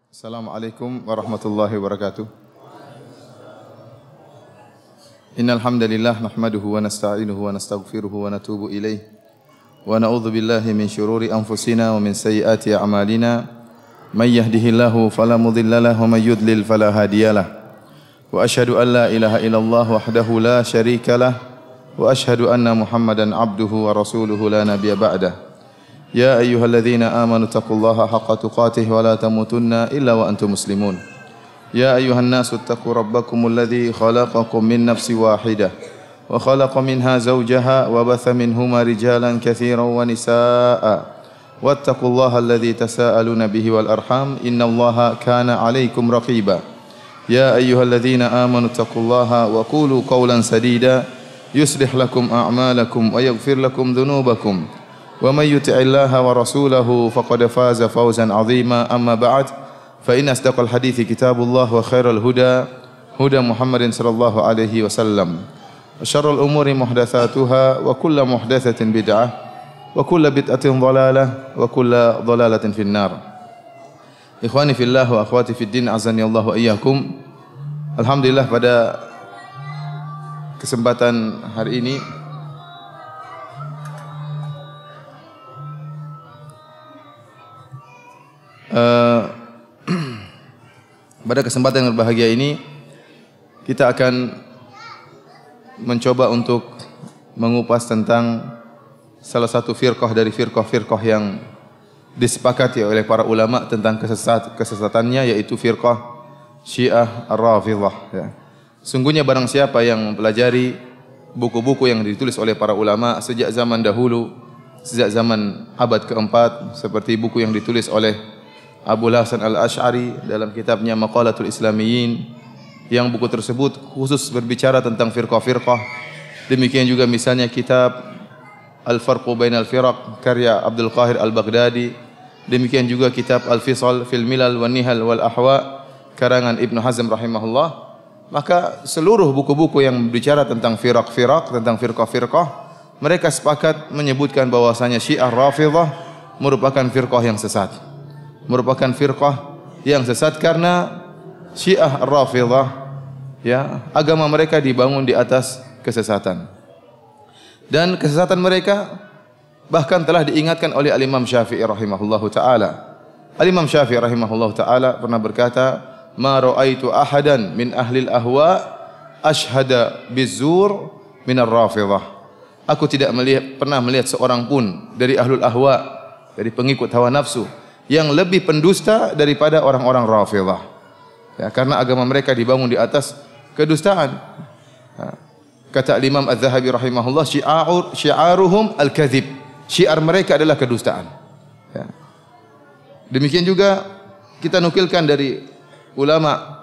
Assalamualaikum warahmatullahi wabarakatuh. Innal hamdalillah nahmaduhu wa nasta'inuhu wa nastaghfiruhu wa natubu ilaih wa na'udzu billahi min shururi anfusina wa min sayyiati a'malina may yahdihillahu fala mudilla lahu wa may yudlil fala hadiyalah wa asyhadu an la ilaha illallah wahdahu la syarika lah wa asyhadu anna Muhammadan abduhu wa rasuluhu la nabiyya ba'dah. يا أيها الذين آمنوا اتقوا الله حق تقاته ولا تموتن إلا وأنتم مسلمون يا أيها الناس اتقوا ربكم الذي خلقكم من نفس واحدة وخلق منها زوجها وبث منهما رجالا كثيرا ونساء واتقوا الله الذي تساءلون به والأرحام إن الله كان عليكم رقيبا يا أيها الذين آمنوا اتقوا الله وقولوا قولا سديدا يصلح لكم أعمالكم ويغفر لكم ذنوبكم ومن يطع الله ورسوله فقد فاز فوزا عظيما أما بعد فإن أصدق الحديث كتاب الله وخير الهدى هدى محمد صلى الله عليه وسلم وشر الأمور محدثاتها وكل محدثة بدعة وكل بدعة ضلالة وكل ضلالة في النار. Ikhwani fillah wa akhwati fid din azani Allah wa iyyakum. Alhamdulillah pada kesempatan hari ini pada kesempatan yang berbahagia ini kita akan mencoba untuk mengupas tentang salah satu firqah dari firqah-firqah yang disepakati oleh para ulama tentang kesesatannya, yaitu firqah Syiah Ar-Rafidhah ya. Sungguhnya barang siapa yang mempelajari buku-buku yang ditulis oleh para ulama sejak zaman dahulu, sejak zaman abad keempat, seperti buku yang ditulis oleh Abu Hasan Al-Asy'ari dalam kitabnya Maqalatul Islamiyyin, yang buku tersebut khusus berbicara tentang firqah-firqah. Demikian juga misalnya kitab Al-Farqu Bainal Firaq karya Abdul Qahir Al-Baghdadi. Demikian juga kitab Al-Fisal fil Milal wan Nihal wal Ahwa karangan Ibnu Hazm rahimahullah. Maka seluruh buku-buku yang berbicara tentang firaq-firaq, tentang firqah-firqah, mereka sepakat menyebutkan bahwasanya Syiah Rafidhah merupakan firqah yang sesat. Merupakan firqah yang sesat karena Syiah Ar-Rafidhah ya, agama mereka dibangun di atas kesesatan. Dan kesesatan mereka bahkan telah diingatkan oleh Al-Imam Syafi'i rahimahullahu taala. Al-Imam Syafi'i rahimahullahu taala pernah berkata, "Ma ra'aitu ahadan min ahli al-ahwa ashhada bizur min ar-Rafidhah." Aku tidak pernah melihat seorang pun dari ahlul ahwa, dari pengikut hawa nafsu, yang lebih pendusta daripada orang-orang Rafidhah. Ya, karena agama mereka dibangun di atas kedustaan. Kata Imam Az-Zahabi rahimahullah, syi'aruhum al-kadzib. Syiar mereka adalah kedustaan. Ya. Demikian juga kita nukilkan dari ulama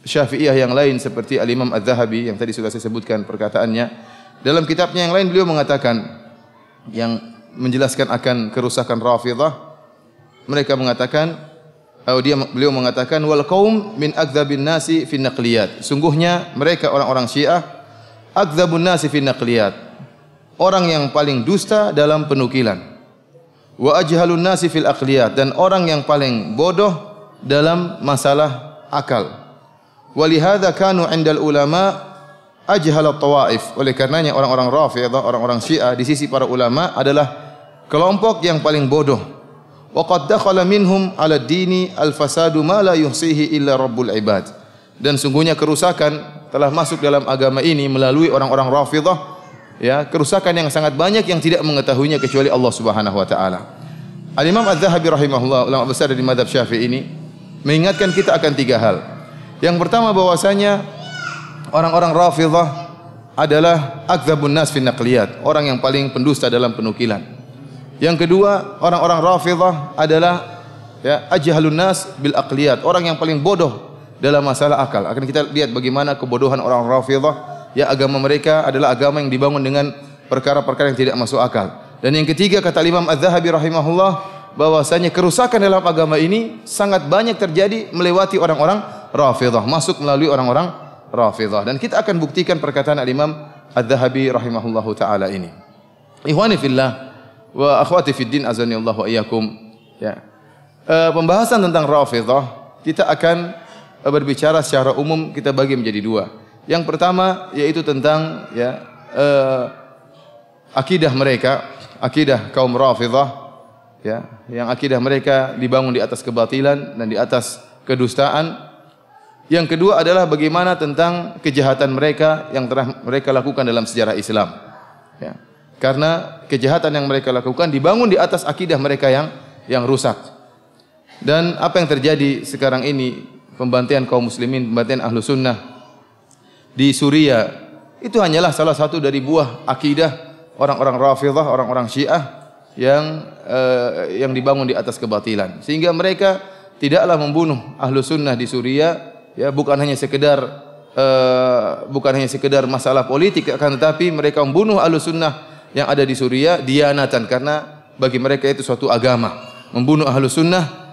Syafi'iyah yang lain seperti Al-Imam Az-Zahabi yang tadi sudah saya sebutkan perkataannya. Dalam kitabnya yang lain beliau mengatakan, yang menjelaskan akan kerusakan Rafidhah, mereka mengatakan, beliau mengatakan, wal qaum min akdzabin nasi fin naqliyat. Sungguhnya mereka orang-orang Syiah akdzabun nasi fin naqliyat, orang yang paling dusta dalam penukilan. Wa ajhalun nasi fil aqliyat, dan orang yang paling bodoh dalam masalah akal. Walihadza kanu 'indal ulama ajhalat tawaif. Oleh karenanya orang-orang Rafidhah, orang-orang Syiah di sisi para ulama adalah kelompok yang paling bodoh. Wa qad dakhala minhum 'ala ad-dini al-fasadu ma la yuhsihi illa rabbul ibad. Dan sungguhnya kerusakan telah masuk dalam agama ini melalui orang-orang Rafidhah, ya, kerusakan yang sangat banyak yang tidak mengetahuinya kecuali Allah Subhanahu wa taala. Al-Imam Az-Zahabi rahimahullah, ulama besar dari mazhab Syafi'i ini, mengingatkan kita akan tiga hal. Yang pertama bahwasanya orang-orang Rafidhah adalah akdzabun nas fin naqliyat, orang yang paling pendusta dalam penukilan. Yang kedua, orang-orang Rafidhah adalah ya, ajhalun nas bil aqliyat, orang yang paling bodoh dalam masalah akal. Akan kita lihat bagaimana kebodohan orang Rafidhah, ya, agama mereka adalah agama yang dibangun dengan perkara-perkara yang tidak masuk akal. Dan yang ketiga, kata Imam Az-Zahabi rahimahullah, bahwasanya kerusakan dalam agama ini sangat banyak terjadi melewati orang-orang Rafidhah, masuk melalui orang-orang Rafidhah. Dan kita akan buktikan perkataan Imam Az-Zahabi rahimahullahu taala ini. Ikhwani fillah wa akhwati fid din azani Allah wa iyyakum. Ya. Pembahasan tentang Rafidhah kita akan berbicara secara umum, kita bagi menjadi dua. Yang pertama yaitu tentang akidah mereka, akidah kaum Rafidhah, yang akidah mereka dibangun di atas kebatilan dan di atas kedustaan. Yang kedua adalah bagaimana tentang kejahatan mereka yang telah mereka lakukan dalam sejarah Islam. Karena kejahatan yang mereka lakukan dibangun di atas akidah mereka yang rusak. Dan apa yang terjadi sekarang ini, pembantaian kaum muslimin, pembantaian ahlu sunnah di Suriah, itu hanyalah salah satu dari buah akidah orang-orang Rafidhah, orang-orang Syiah yang dibangun di atas kebatilan. Sehingga mereka tidaklah membunuh ahlu sunnah di Suriah, bukan hanya sekedar masalah politik, akan tetapi mereka membunuh ahlu sunnah yang ada di Suriah dianatan, karena bagi mereka itu suatu agama. Membunuh ahlu sunnah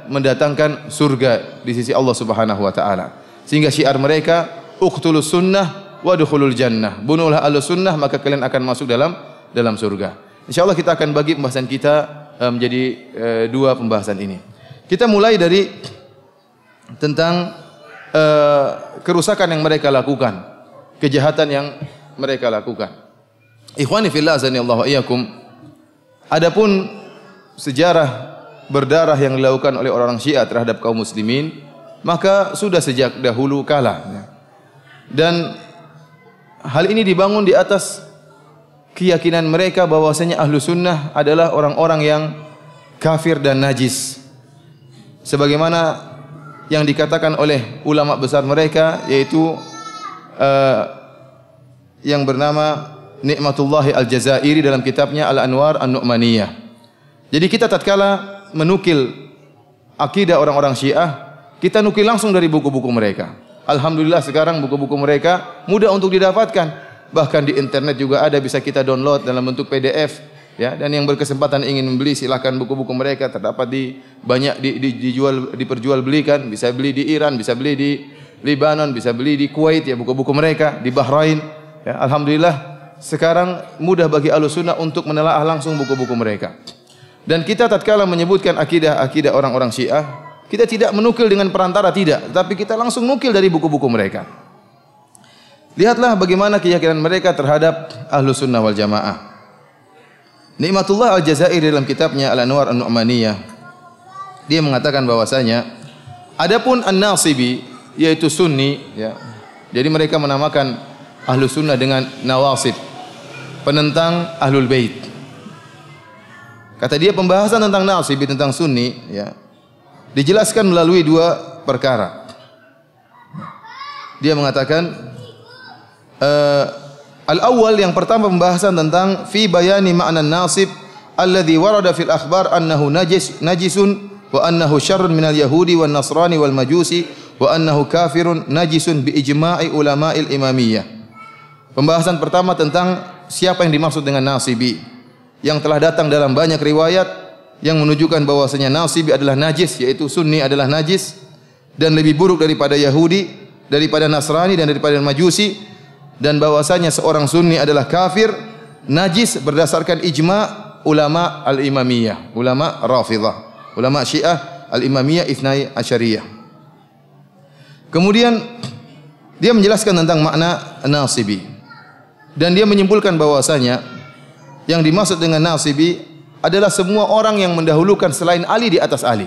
mendatangkan surga di sisi Allah Subhanahu wa taala. Sehingga syiar mereka, uqtulus sunnah wadkhulul jannah. Bunuhlah ahlu sunnah maka kalian akan masuk dalam surga. Insyaallah kita akan bagi pembahasan kita menjadi dua pembahasan ini. Kita mulai dari tentang kerusakan yang mereka lakukan, kejahatan yang mereka lakukan. Ikhwani fillah azanillahu wa iyyakum. Adapun sejarah berdarah yang dilakukan oleh orang Syiah terhadap kaum muslimin, maka sudah sejak dahulu kala. Dan hal ini dibangun di atas keyakinan mereka bahwasanya ahlu sunnah adalah orang-orang yang kafir dan najis. Sebagaimana yang dikatakan oleh ulama besar mereka, yaitu yang bernama Nikmatullahi Al-Jazairi dalam kitabnya Al-Anwar An-Nu'maniyah. Jadi kita tatkala menukil akidah orang-orang Syiah, kita nukil langsung dari buku-buku mereka. Alhamdulillah sekarang buku-buku mereka mudah untuk didapatkan. Bahkan di internet juga ada, bisa kita download dalam bentuk PDF. Dan yang berkesempatan ingin membeli silakan buku-buku mereka, terdapat diperjualbelikan, bisa beli di Iran, bisa beli di Lebanon, bisa beli di Kuwait, buku-buku mereka di Bahrain. Alhamdulillah sekarang mudah bagi Ahlussunnah untuk menelaah langsung buku-buku mereka. Dan kita tatkala menyebutkan akidah orang-orang Syiah, kita tidak menukil dengan perantara, tidak, tapi kita langsung nukil dari buku-buku mereka. Lihatlah bagaimana keyakinan mereka terhadap Ahlussunnah wal Jamaah. Nikmatullah Al-Jazairi dalam kitabnya Al-Anwar An-Nu'maniyah, dia mengatakan bahwasanya adapun An-Nasibi yaitu Sunni, jadi mereka menamakan Ahlussunnah dengan Nawasib, penentang Ahlul Bait. Kata dia pembahasan tentang Nasibi, tentang Sunni, dijelaskan melalui dua perkara. Dia mengatakan al-awwal, yang pertama pembahasan tentang fi bayani ma'na nasib alladhi warada fil akhbar annahu najisun wa annahu syarrun minal yahudi wan nasrani wal majusi wa annahu kafirun najisun bi ijma'i ulama'il imamiyah. Pembahasan pertama tentang siapa yang dimaksud dengan nasibi, yang telah datang dalam banyak riwayat yang menunjukkan bahwasanya nasibi adalah najis, yaitu Sunni adalah najis dan lebih buruk daripada Yahudi, daripada Nasrani dan daripada Majusi, dan bahwasanya seorang Sunni adalah kafir, najis berdasarkan ijma' ulama al-imamiyah, ulama Rafidhah, ulama Syiah al-imamiyah Ithnai Asyariyah. Kemudian dia menjelaskan tentang makna nasibi, dan dia menyimpulkan bahwasanya yang dimaksud dengan nasibi adalah semua orang yang mendahulukan selain Ali di atas Ali.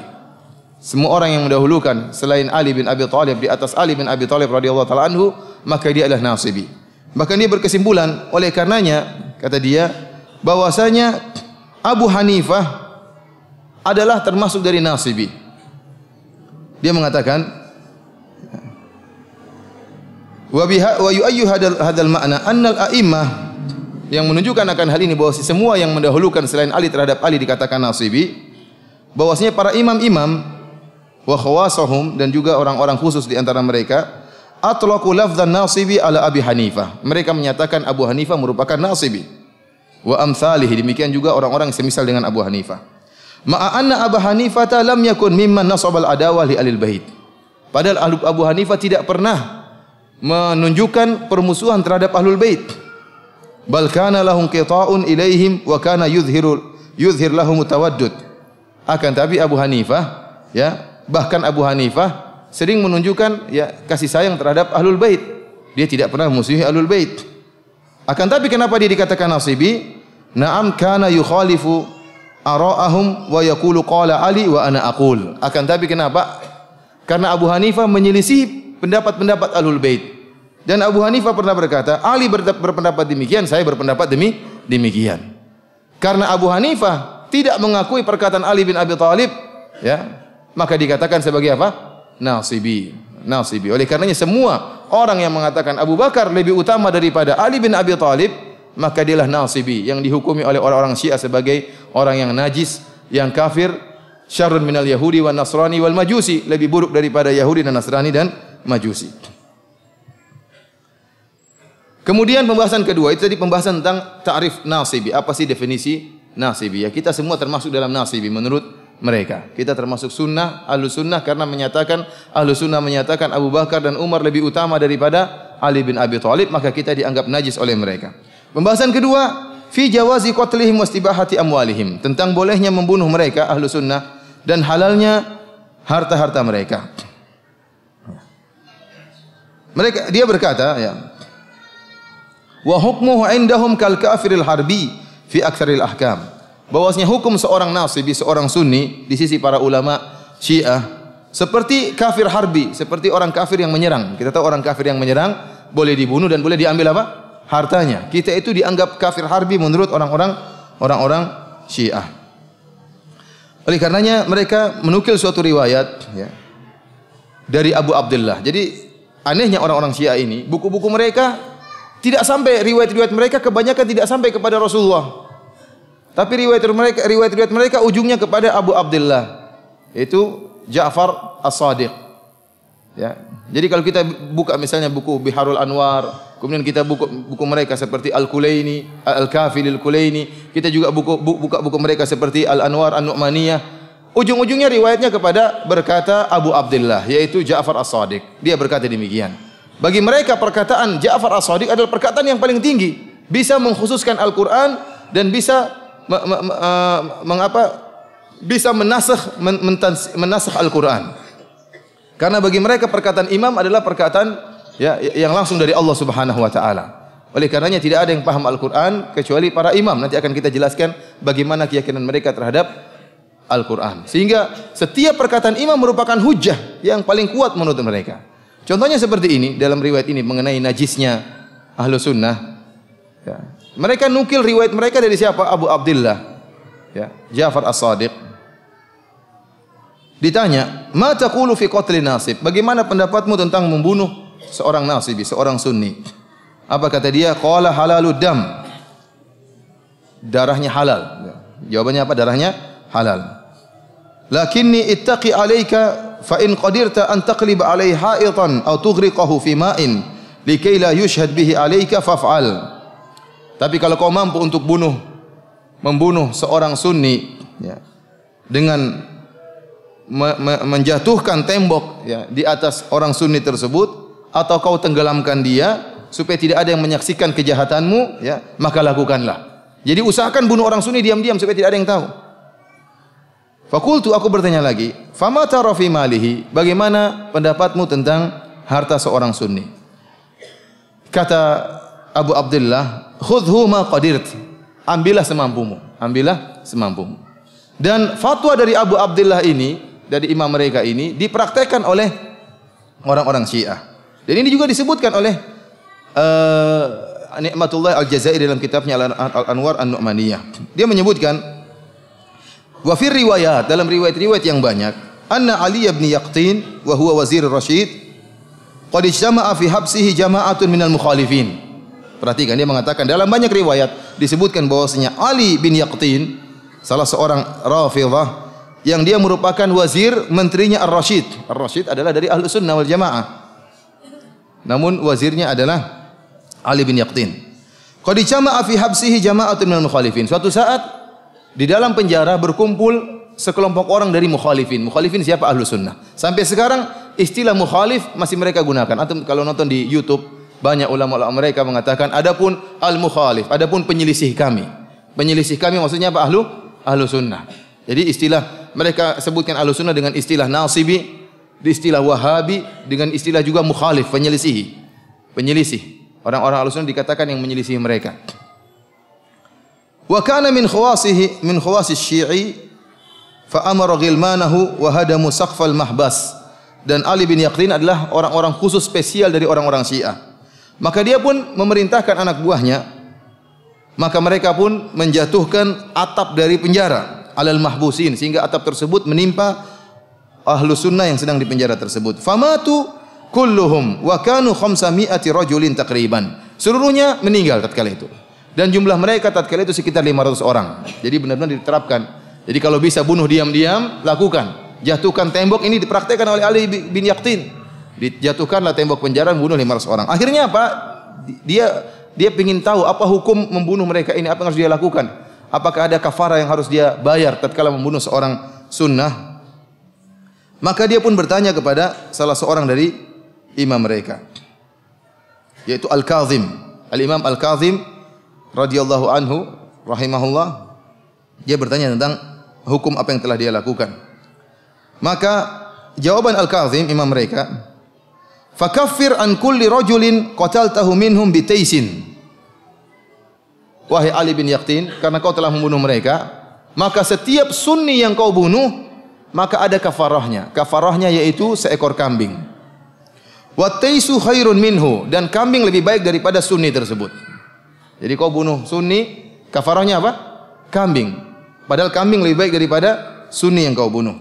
Semua orang yang mendahulukan selain Ali bin Abi Thalib di atas Ali bin Abi Thalib radhiyallahu taala anhu, maka dia adalah nasibi. Bahkan dia berkesimpulan, oleh karenanya kata dia bahwasanya Abu Hanifah adalah termasuk dari nasibi. Dia mengatakan wa yu'ayyu hadzal ma'na annal a'immah, yang menunjukkan akan hal ini bahwa semua yang mendahulukan selain Ali terhadap Ali dikatakan nasibi, bahwasanya para imam-imam wa khawasahum, dan juga orang-orang khusus di antara mereka, atlaqu lafdzan nasibi ala Abi Hanifah, mereka menyatakan Abu Hanifah merupakan nasibi, wa amsalihi, demikian juga orang-orang semisal dengan Abu Hanifah. Ma'a anna Abu Hanifah lam yakun mimman nasabal adawah li alil bait, padahal Abu Hanifah tidak pernah menunjukkan permusuhan terhadap Ahlul Bait. Bal kana lahum qita'un ilaihim wa kana yuzhir lahum tawaddud. Akan tapi Abu Hanifah Bahkan Abu Hanifah sering menunjukkan ya kasih sayang terhadap Ahlul Bait. Dia tidak pernah memusuhi Ahlul Bait. Akan tapi kenapa dia dikatakan nasibi? Na'am kana yukhalifu ara'ahum wa yaqulu qala Ali wa ana aqul. Akan tapi kenapa? Karena Abu Hanifah menyelisih pendapat-pendapat Ahlul Bait. Dan Abu Hanifah pernah berkata, Ali berpendapat demikian, saya berpendapat demikian. Karena Abu Hanifah tidak mengakui perkataan Ali bin Abi Thalib, ya, maka dikatakan sebagai apa? Nasibi. Oleh karenanya semua orang yang mengatakan Abu Bakar lebih utama daripada Ali bin Abi Thalib, maka dialah nasibi yang dihukumi oleh orang-orang Syiah sebagai orang yang najis, yang kafir, syarrun minal Yahudi wan Nasrani wal Majusi, lebih buruk daripada Yahudi dan Nasrani dan Majusi. Kemudian pembahasan kedua itu tadi pembahasan tentang ta'rif nasibi. Apa sih definisi nasibi? Ya, kita semua termasuk dalam nasibi menurut mereka. Kita termasuk sunnah, ahlu sunnah karena menyatakan ahlu sunnah menyatakan Abu Bakar dan Umar lebih utama daripada Ali bin Abi Thalib, maka kita dianggap najis oleh mereka. Pembahasan kedua, fi jawazi qatlihim wastibahati amwalihim, tentang bolehnya membunuh mereka ahlu sunnah dan halalnya harta-harta mereka. Dia berkata, ya, wa hukmuhu indahum kal kafiril harbi fi aktsaril ahkam. Bahwasanya hukum seorang nasibi, seorang sunni di sisi para ulama Syiah seperti kafir harbi, seperti orang kafir yang menyerang. Kita tahu orang kafir yang menyerang boleh dibunuh dan boleh diambil apa? Hartanya. Kita itu dianggap kafir harbi menurut orang-orang Syiah. Oleh karenanya mereka menukil suatu riwayat, ya, dari Abu Abdullah. Jadi anehnya orang-orang Syiah ini, buku-buku mereka tidak sampai, riwayat-riwayat mereka kebanyakan tidak sampai kepada Rasulullah. Tapi riwayat-riwayat mereka ujungnya kepada Abu Abdullah, yaitu Ja'far As-Sadiq. Ya. Jadi kalau kita buka misalnya buku Biharul Anwar, kemudian kita buku mereka seperti Al-Kulaini, Al-Kafi Al-Kulaini, kita juga buka buku mereka seperti Al-Anwar An-Nu'maniyah. Ujung-ujungnya riwayatnya kepada berkata Abu Abdullah, yaitu Ja'far As-Sadiq. Dia berkata demikian. Bagi mereka perkataan Ja'far As-Sadiq adalah perkataan yang paling tinggi, bisa mengkhususkan Al-Qur'an dan bisa bisa menasakh Al-Qur'an. Karena bagi mereka perkataan imam adalah perkataan, ya, yang langsung dari Allah Subhanahu wa taala. Oleh karenanya tidak ada yang paham Al-Qur'an kecuali para imam. Nanti akan kita jelaskan bagaimana keyakinan mereka terhadap Al-Qur'an. Sehingga setiap perkataan imam merupakan hujjah yang paling kuat menurut mereka. Contohnya seperti ini dalam riwayat ini mengenai najisnya ahlu sunnah. Ya. Mereka nukil riwayat mereka dari siapa? Abu Abdullah, ya, Ja'far As-Sadiq. Ditanya, "Ma taqulu fi qatli nasib?" Bagaimana pendapatmu tentang membunuh seorang nasibi, seorang sunni? Apa kata dia? Qala halalud dam. Darahnya halal. Ya. Jawabannya apa? Darahnya halal. Lakinni ittaqi alayka fa in qadirta an taqlib alayhi ha'itan aw tughriqahu fi ma'in likay la yushhad bihi alayka faf'al. Tapi kalau kau mampu untuk membunuh seorang sunni, ya, dengan menjatuhkan tembok, ya, di atas orang sunni tersebut, atau kau tenggelamkan dia supaya tidak ada yang menyaksikan kejahatanmu, ya, maka lakukanlah. Jadi usahakan bunuh orang sunni diam-diam supaya tidak ada yang tahu. Fakultu, aku bertanya lagi, fama tara fi malihi, bagaimana pendapatmu tentang harta seorang sunni? Kata Abu Abdullah, khudhu ma qadirt, ambillah semampumu, ambillah semampumu. Dan fatwa dari Abu Abdullah ini, dari imam mereka ini, dipraktekkan oleh orang-orang Syiah. Dan ini juga disebutkan oleh Ni'matullah Al-Jazairi dalam kitabnya Al-Anwar An-Nu'maniyah. Dia menyebutkan, wa fir riwayat, dalam riwayat-riwayat yang banyak, anna Ali bin Yaqtin wa huwa wazir Rashid qad ijtama'a fi habsihi jama'atun minal mukhalifin. Perhatikan, dia mengatakan dalam banyak riwayat disebutkan bahwasanya Ali bin Yaqtin, salah seorang Rafidhah, yang dia merupakan wazir menterinya Ar-Rasyid. Ar-Rasyid adalah dari Ahlus Sunnah wal Jamaah. Namun wazirnya adalah Ali bin Yaqtin. Qad jama'a fi habsihi jama'atun minal mukhalifin. Suatu saat di dalam penjara berkumpul sekelompok orang dari mukhalifin. Mukhalifin siapa? Ahlus Sunnah. Sampai sekarang istilah mukhalif masih mereka gunakan. Antum kalau nonton di YouTube, banyak ulama-ulama mereka mengatakan adapun al-mukhalif, adapun penyelisih kami. Penyelisih kami maksudnya apa? Ahlu sunnah. Jadi istilah mereka sebutkan Ahlussunnah dengan istilah nasibi, istilah Wahabi, dengan istilah juga mukhalif, penyelisih. Orang-orang Ahlussunnah dikatakan yang menyelisih mereka. Wa kana min khawasis Syi'i fa amara ghilmanahu wa hadamu saqfal mahbas. Dan Ali bin Yaqtin adalah orang-orang khusus spesial dari orang-orang Syiah. Maka dia pun memerintahkan anak buahnya, maka mereka pun menjatuhkan atap dari penjara alal mahbusin, sehingga atap tersebut menimpa Ahlussunnah yang sedang di penjara tersebut. Famatu kulluhum wa kanu 500 rajulin takriban. Seluruhnya meninggal tatkala itu. Dan jumlah mereka tatkala itu sekitar 500 orang. Jadi benar-benar diterapkan. Jadi kalau bisa bunuh diam-diam, lakukan. Jatuhkan tembok, ini dipraktekkan oleh Ali bin Yaqtin. Dijatuhkanlah tembok penjara, bunuh 500 orang. Akhirnya apa? Dia ingin tahu apa hukum membunuh mereka ini, apa yang harus dia lakukan. Apakah ada kafarah yang harus dia bayar tatkala membunuh seorang sunnah? Maka dia pun bertanya kepada salah seorang dari imam mereka, yaitu Al-Kazim. Al-Imam Al-Kazim radhiyallahu anhu rahimahullah. Dia bertanya tentang hukum apa yang telah dia lakukan. Maka jawaban Al-Kazim imam mereka, fakaffir an kulli rajulin qataltahu minhum bitaisin. Wahai Ali bin Yaqtin, karena kau telah membunuh mereka, maka setiap sunni yang kau bunuh, maka ada kafarahnya. Kafarahnya yaitu seekor kambing. Wa taisu khairun minhu, dan kambing lebih baik daripada sunni tersebut. Jadi kau bunuh sunni, kafarahnya apa? Kambing. Padahal kambing lebih baik daripada sunni yang kau bunuh.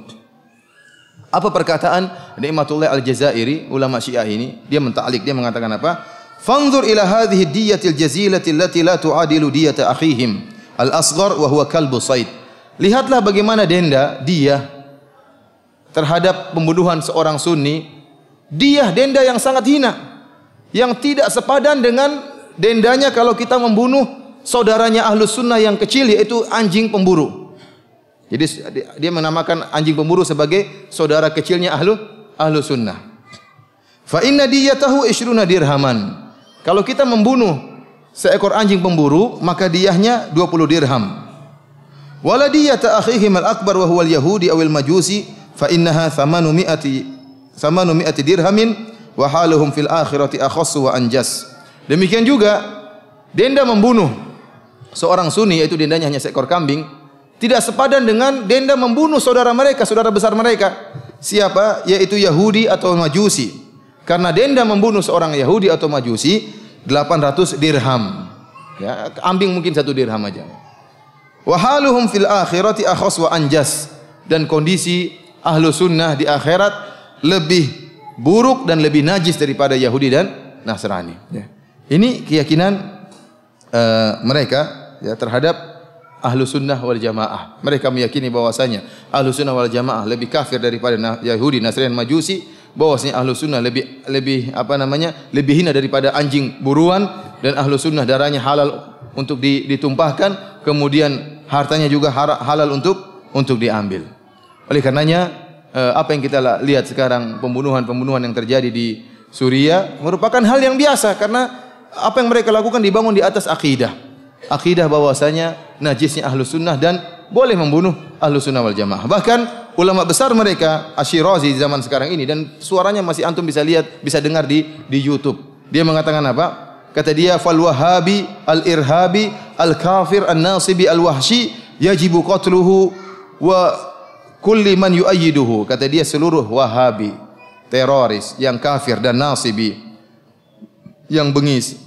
Apa perkataan Ni'matullah Al-Jazairi, ulama Syiah ini? Dia menta'liq, dia mengatakan apa? Fanzur ila hadhihi diyatil jazilati allati la tu'adilu diyata akhihim al-asghar wa huwa kalbu said. Lihatlah bagaimana dia terhadap pembunuhan seorang sunni, denda yang sangat hina, yang tidak sepadan dengan dendanya kalau kita membunuh saudaranya Ahlussunnah yang kecil, yaitu anjing pemburu. Jadi dia menamakan anjing pemburu sebagai saudara kecilnya Ahlussunnah. Fa inna diyatahu 20 dirhaman. Kalau kita membunuh seekor anjing pemburu, maka diyahnya 20 dirham. Wala diyata akhihim al-akbar wa huwa al-yahudi aw al-majusi fa innaha 800 dirhamin wa haluhum fil akhirati akhassu wa anjas. Demikian juga denda membunuh seorang sunni, yaitu dendanya hanya seekor kambing, tidak sepadan dengan denda membunuh saudara mereka, saudara besar mereka. Siapa? Yaitu Yahudi atau Majusi. Karena denda membunuh seorang Yahudi atau Majusi 800 dirham. Ya, kambing mungkin 1 dirham aja. Wa haluhum fil akhirati akhas wa anjas. Dan kondisi Ahlussunnah di akhirat lebih buruk dan lebih najis daripada Yahudi dan Nasrani. Ya. Ini keyakinan mereka ya, terhadap Ahlussunnah wal Jamaah. Mereka meyakini bahwasanya Ahlussunnah wal Jamaah lebih kafir daripada Yahudi, Nasrani, Majusi. Bahwasanya Ahlussunnah lebih hina daripada anjing buruan, dan Ahlussunnah darahnya halal untuk ditumpahkan, kemudian hartanya juga halal untuk diambil. Oleh karenanya apa yang kita lihat sekarang, pembunuhan yang terjadi di Suriah merupakan hal yang biasa, karena apa yang mereka lakukan dibangun di atas akidah bahwasanya najisnya Ahlussunnah dan boleh membunuh Ahlussunnah wal Jamaah. Bahkan ulama besar mereka, Asy-Syirazi di zaman sekarang ini, dan suaranya masih antum bisa lihat, bisa dengar di YouTube. Dia mengatakan apa? Kata dia, fal wahabi al-irhabi al-kafir an-nasibi al-wahshi yajibu qatluhu wa kulli man yu'ayyiduhu. Kata dia, seluruh wahabi, teroris yang kafir dan nasibi, yang bengis,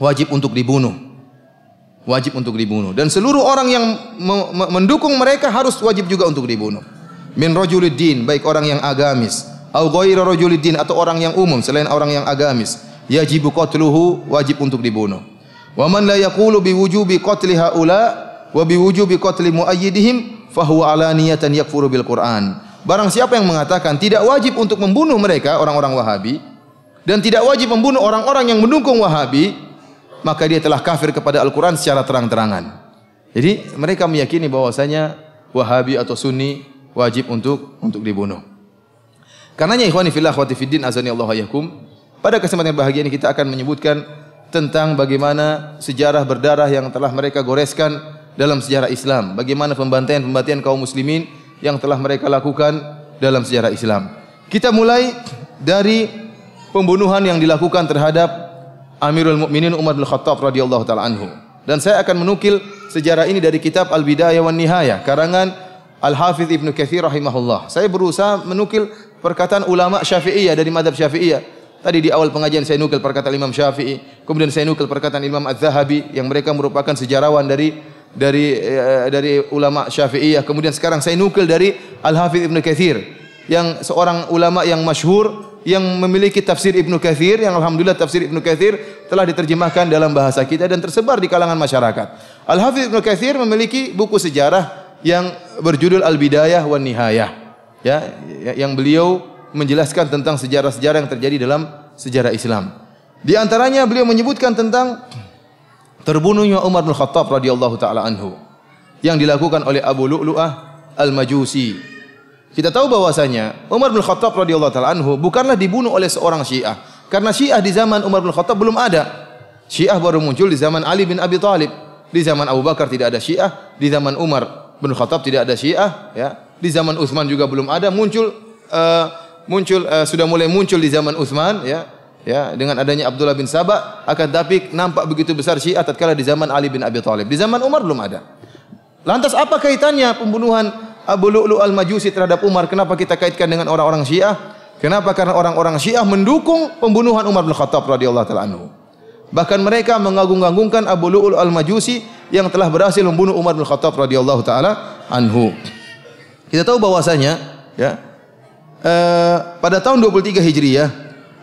wajib untuk dibunuh. Wajib untuk dibunuh, dan seluruh orang yang mendukung mereka harus wajib juga untuk dibunuh. Min rajuliddin, baik orang yang agamis, au ghaira rajuliddin, atau orang yang umum selain orang yang agamis, yajibu qatluhu, wajib untuk dibunuh. Wa man la yaqulu bi wujubi qatli haula wa bi wujubi qatli muayyidihim fa huwa alaniyatan yakfuru bil Qur'an. Barang siapa yang mengatakan tidak wajib untuk membunuh mereka, orang-orang Wahabi, dan tidak wajib membunuh orang-orang yang mendukung Wahabi, maka dia telah kafir kepada Al-Quran secara terang-terangan. Jadi mereka meyakini bahwasanya Wahabi atau Sunni wajib untuk dibunuh. Karenanya ikhwani fillah akhwati fiddin azani Allah yakum, pada kesempatan yang bahagia ini kita akan menyebutkan tentang bagaimana sejarah berdarah yang telah mereka goreskan dalam sejarah Islam. Bagaimana pembantaian-pembantaian kaum muslimin yang telah mereka lakukan dalam sejarah Islam. Kita mulai dari pembunuhan yang dilakukan terhadap Amirul Mukminin Umar bin Khattab radhiyallahu taala anhu. Dan saya akan menukil sejarah ini dari kitab Al-Bidayah wan Nihayah karangan Al-Hafidz Ibnu Katsir rahimahullah. Saya berusaha menukil perkataan ulama Syafi'iyah dari mazhab Syafi'iyah. Tadi di awal pengajian saya nukil perkataan Imam Syafi'i, kemudian saya nukil perkataan Imam Az-Zahabi yang mereka merupakan sejarawan dari ulama Syafi'iyah. Kemudian sekarang saya nukil dari Al-Hafidz Ibnu Katsir yang seorang ulama yang masyhur yang memiliki tafsir Ibnu Katsir yang alhamdulillah tafsir Ibnu Katsir telah diterjemahkan dalam bahasa kita dan tersebar di kalangan masyarakat. Al-Hafidz Ibnu Katsir memiliki buku sejarah yang berjudul Al-Bidayah wan Nihayah. Ya, yang beliau menjelaskan tentang sejarah-sejarah yang terjadi dalam sejarah Islam. Di antaranya beliau menyebutkan tentang terbunuhnya Umar bin Khattab radhiyallahu taala anhu yang dilakukan oleh Abu Lu'lu'ah Al-Majusi. Kita tahu bahwasanya Umar bin Khattab radhiyallahu taala anhu bukanlah dibunuh oleh seorang Syiah, karena Syiah di zaman Umar bin Khattab belum ada. Syiah baru muncul di zaman Ali bin Abi Thalib. Di zaman Abu Bakar tidak ada Syiah, di zaman Umar bin Khattab tidak ada Syiah, ya. Di zaman Utsman juga belum ada, sudah mulai muncul di zaman Utsman, ya dengan adanya Abdullah bin Sabah, akan tapi nampak begitu besar Syiah tatkala di zaman Ali bin Abi Thalib. Di zaman Umar belum ada. Lantas apa kaitannya pembunuhan Abu Lu'lu' Al-Majusi terhadap Umar? Kenapa kita kaitkan dengan orang-orang Syiah? Kenapa? Karena orang-orang Syiah mendukung pembunuhan Umar bin Khattab radhiyallahu taala anhu. Bahkan mereka mengagung-agungkan Abu Lu'lu' Al-Majusi yang telah berhasil membunuh Umar bin Khattab radhiyallahu taala anhu. Kita tahu bahwasanya, ya, pada tahun 23 Hijriah,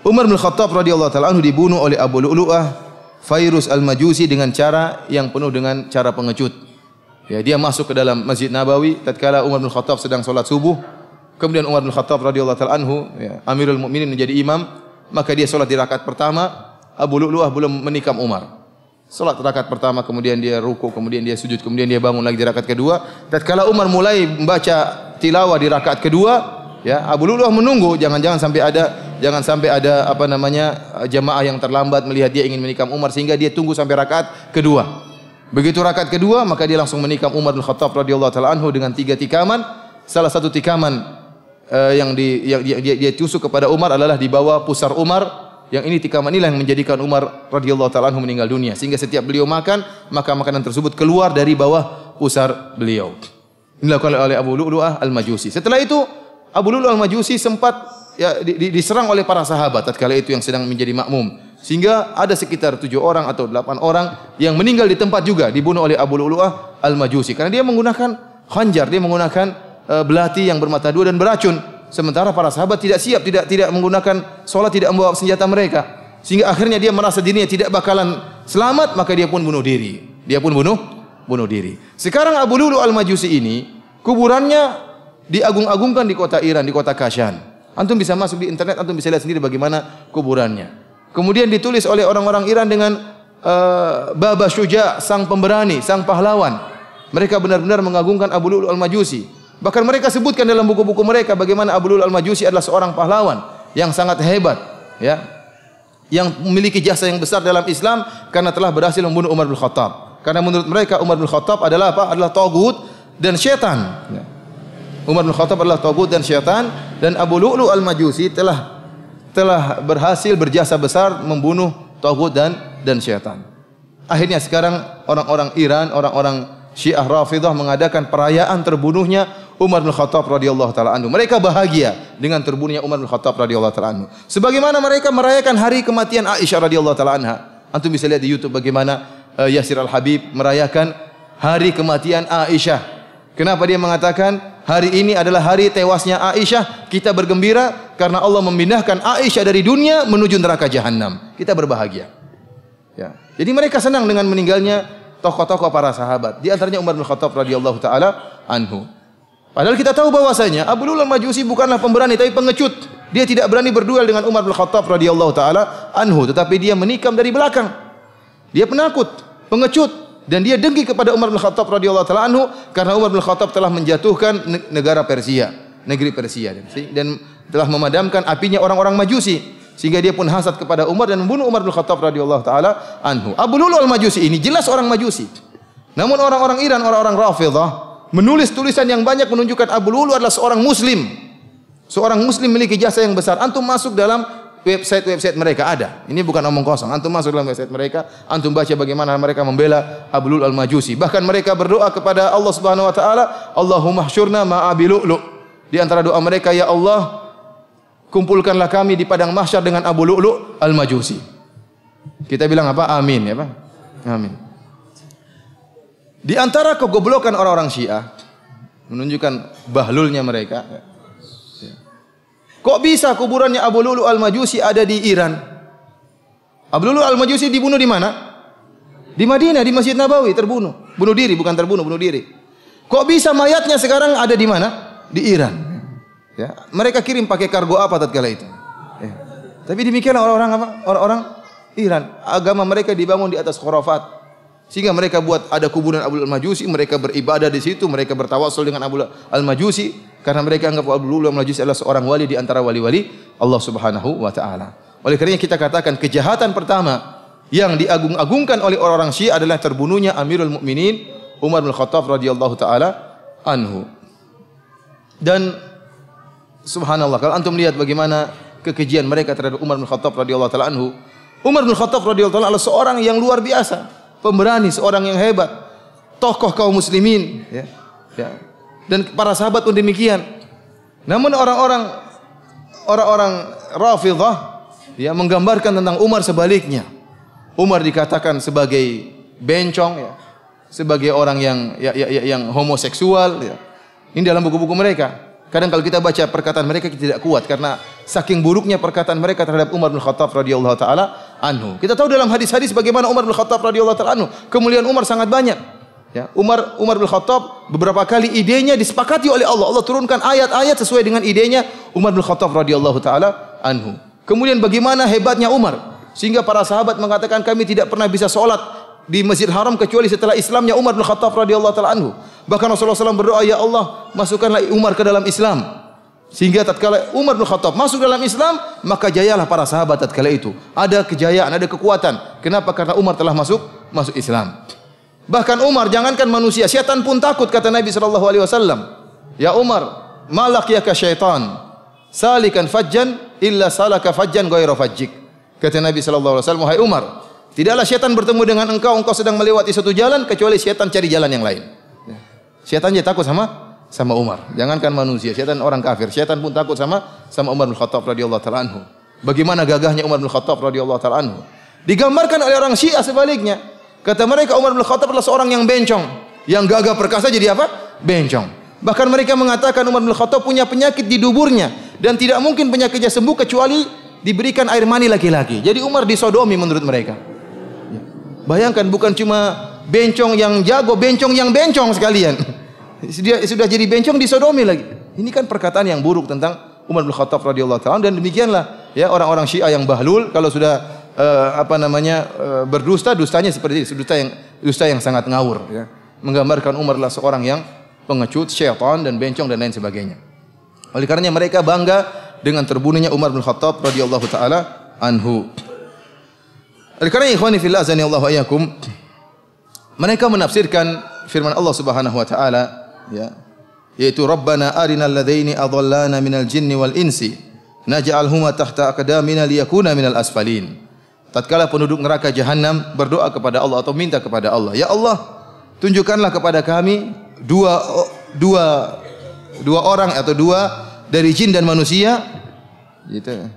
Umar bin Khattab radhiyallahu taala anhu dibunuh oleh Abu Lu'lu'ah Fairuz Al-Majusi dengan cara yang penuh dengan cara pengecut. Ya, dia masuk ke dalam Masjid Nabawi tatkala Umar bin Khattab sedang salat subuh. Kemudian Umar bin Khattab radhiyallahu taala anhu, ya, Amirul Mukminin menjadi imam, maka dia salat di rakaat pertama. Abu Lu'lu'ah belum menikam Umar. Salat rakaat pertama, kemudian dia ruku, kemudian dia sujud, kemudian dia bangun lagi di rakaat kedua. Tatkala Umar mulai membaca tilawah di rakaat kedua, ya, Abu Lu'lu'ah menunggu jangan sampai ada jamaah yang terlambat melihat dia ingin menikam Umar, sehingga dia tunggu sampai rakaat kedua. Begitu rakaat kedua, maka dia langsung menikam Umar bin Khattab radhiyallahu taala anhu dengan 3 tikaman. Salah satu tikaman yang dia tusuk kepada Umar adalah di bawah pusar Umar. Yang ini tikaman inilah yang menjadikan Umar radhiyallahu taala anhu meninggal dunia, sehingga setiap beliau makan, maka makanan tersebut keluar dari bawah pusar beliau. Ini dilakukan oleh Abu Lu'lu'ah Al-Majusi. Setelah itu Abu Lu'lu'ah Al-Majusi sempat, ya, diserang oleh para sahabat tatkala itu yang sedang menjadi makmum, sehingga ada sekitar 7 orang atau 8 orang yang meninggal di tempat juga, dibunuh oleh Abu Lu'lu'ah Al-Majusi karena dia menggunakan khanjar, dia menggunakan belati yang bermata dua dan beracun. Sementara para sahabat tidak siap, tidak menggunakan salat, tidak membawa senjata mereka, sehingga akhirnya dia merasa dirinya tidak bakalan selamat, maka dia pun bunuh diri. Bunuh diri. Sekarang Abu Lu'lu'ah Al-Majusi ini kuburannya diagung-agungkan di kota Iran, di kota Kashan. Antum bisa masuk di internet, antum bisa lihat sendiri bagaimana kuburannya. Kemudian ditulis oleh orang-orang Iran dengan Baba Syuja, sang pemberani, sang pahlawan. Mereka benar-benar mengagungkan Abu Lu'lu'ah Al-Majusi. Bahkan mereka sebutkan dalam buku-buku mereka bagaimana Abu Lu'lu'ah Al-Majusi adalah seorang pahlawan yang sangat hebat, ya, yang memiliki jasa yang besar dalam Islam karena telah berhasil membunuh Umar bin Khattab. Karena menurut mereka Umar bin Khattab adalah apa? Adalah tagut dan syaitan. Umar bin Khattab adalah tagut dan syaitan, dan Abu Lu'lu'ah Al-Majusi telah berhasil berjasa besar membunuh tagut dan syaitan. Akhirnya sekarang orang-orang Iran, orang-orang Syiah Rafidah mengadakan perayaan terbunuhnya Umar bin Khattab radhiyallahu taala anhu. Mereka bahagia dengan terbunuhnya Umar bin Khattab radhiyallahu taala anhu. Sebagaimana mereka merayakan hari kematian Aisyah radhiyallahu taala anha. Antum bisa lihat di YouTube bagaimana Yasir Al-Habib merayakan hari kematian Aisyah. Kenapa dia mengatakan hari ini adalah hari tewasnya Aisyah? Kita bergembira karena Allah memindahkan Aisyah dari dunia menuju neraka jahanam. Kita berbahagia. Ya. Jadi mereka senang dengan meninggalnya tokoh-tokoh para sahabat. Di antaranya Umar bin Khattab radhiyallahu taala anhu. Padahal kita tahu bahwasanya Abu Lu'lu'ah Al-Majusi bukanlah pemberani tapi pengecut. Dia tidak berani berduel dengan Umar bin Khattab radhiyallahu taala anhu, tetapi dia menikam dari belakang. Dia penakut, pengecut, dan dia dengki kepada Umar bin Khattab radhiyallahu taala anhu karena Umar bin Khattab telah menjatuhkan negara Persia, negeri Persia, dan telah memadamkan apinya orang-orang Majusi. Sehingga dia pun hasad kepada Umar dan membunuh Umar bin Khattab radhiyallahu taala anhu. Abu Lu'lu'ah Al-Majusi ini jelas orang Majusi. Namun orang-orang Iran, orang-orang Rafidhah menulis tulisan yang banyak menunjukkan Abu Lu'lu' adalah seorang muslim. Seorang muslim memiliki jasa yang besar. Antum masuk dalam website mereka ada. Ini bukan omong kosong. Antum masuk dalam website mereka, antum baca bagaimana mereka membela Abu Lu'lu' al-Majusi. Bahkan mereka berdoa kepada Allah Subhanahu wa taala, Allahumma hsyurna ma'a Abi Lu'lu'. Di antara doa mereka, ya Allah, kumpulkanlah kami di padang mahsyar dengan Abu Lu'lu' al-Majusi. Kita bilang apa? Amin, ya Pak. Amin. Di antara kegoblokan orang-orang Syiah menunjukkan bahlulnya mereka. Kok bisa kuburannya Abu Lu'lu' al-Majusi ada di Iran? Abu Lu'lu' al-Majusi dibunuh di mana? Di Madinah, di Masjid Nabawi, terbunuh. Bunuh diri, bukan terbunuh, bunuh diri. Kok bisa mayatnya sekarang ada di mana? Di Iran. Ya, mereka kirim pakai kargo apa tatkala itu? Ya. Tapi demikianlah orang-orang apa? Orang-orang Iran. Agama mereka dibangun di atas khurafat. Sehingga mereka buat ada kuburan Abu Lu'lu' al-Majusi, mereka beribadah di situ, mereka bertawassul dengan Abu Lu'lu' al-Majusi karena mereka anggap Abu Lu'lu' al-Majusi adalah seorang wali di antara wali-wali Allah Subhanahu wa taala. Oleh karena kita katakan kejahatan pertama yang diagung-agungkan oleh orang-orang Syiah adalah terbunuhnya Amirul Mukminin Umar bin Khattab radhiyallahu taala anhu. Dan subhanallah, kalau antum lihat bagaimana kekejian mereka terhadap Umar bin Khattab radhiyallahu taala anhu. Umar bin Khattab radhiyallahu taala adalah seorang yang luar biasa, pemberani, seorang yang hebat, tokoh kaum muslimin, ya. Dan para sahabat pun demikian. Namun orang-orang Rafidhah ya menggambarkan tentang Umar sebaliknya. Umar dikatakan sebagai bencong, ya, sebagai orang yang homoseksual, ya. Ini dalam buku-buku mereka. Kadang kalau kita baca perkataan mereka kita tidak kuat karena saking buruknya perkataan mereka terhadap Umar bin Khattab radhiyallahu taala anhu. Kita tahu dalam hadis-hadis bagaimana Umar bin Khattab radhiyallahu taala anhu, kemuliaan Umar sangat banyak. Ya, Umar bin Khattab beberapa kali idenya disepakati oleh Allah. Allah turunkan ayat-ayat sesuai dengan idenya Umar bin Khattab radhiyallahu taala anhu. Kemudian bagaimana hebatnya Umar sehingga para sahabat mengatakan kami tidak pernah bisa sholat di Masjid Haram kecuali setelah Islamnya Umar bin Khattab radhiyallahu taala anhu. Bahkan Rasulullah SAW berdoa, ya Allah, masukkanlah Umar ke dalam Islam. Sehingga tatkala Umar bin Khattab masuk dalam Islam, maka jayalah para sahabat tatkala itu. Ada kejayaan, ada kekuatan. Kenapa? Karena Umar telah masuk Islam. Bahkan Umar, jangankan manusia, syaitan pun takut, kata Nabi SAW. Ya Umar, malak ya ka syaitan, salikan fajjan illa salaka fajjan ghayra fajjik. Kata Nabi SAW, wahai Umar, tidaklah syaitan bertemu dengan engkau sedang melewati suatu jalan, kecuali syaitan cari jalan yang lain. Syaitan dia takut sama Umar. Jangankan manusia, syaitan orang kafir, syaitan pun takut sama Umar bin Khattab radhiyallahu taala anhu. Bagaimana gagahnya Umar bin Khattab radhiyallahu taala anhu. Digambarkan oleh orang Syiah sebaliknya. Kata mereka Umar bin Khattab adalah seorang yang bencong, yang gagah perkasa jadi apa? Bencong. Bahkan mereka mengatakan Umar bin Khattab punya penyakit di duburnya dan tidak mungkin penyakitnya sembuh kecuali diberikan air mani laki-laki. Jadi Umar disodomi menurut mereka. Bayangkan, bukan cuma bencong yang jago, bencong yang bencong sekalian. Dia sudah jadi bencong disodomi lagi. Ini kan perkataan yang buruk tentang Umar bin Khattab radhiyallahu taala, dan demikianlah ya orang-orang Syiah yang bahlul kalau sudah berdusta, dustanya seperti itu, dusta yang sangat ngawur, ya. Menggambarkan Umar adalah seorang yang pengecut, syaitan dan bencong dan lain sebagainya. Oleh karenanya mereka bangga dengan terbunuhnya Umar bin Khattab radhiyallahu taala anhu. Oleh karena ikhwani fillah azanillahu ayyakum, mereka menafsirkan firman Allah Subhanahu wa taala, ya, yaitu Rabbana arinal ladaini adallana minal jinni wal insi naj'alhuma tahta aqdamina liyakuna minal asfalin. Tatkala penduduk neraka jahanam berdoa kepada Allah atau minta kepada Allah, ya Allah, tunjukkanlah kepada kami dua orang atau dua dari jin dan manusia, gitu.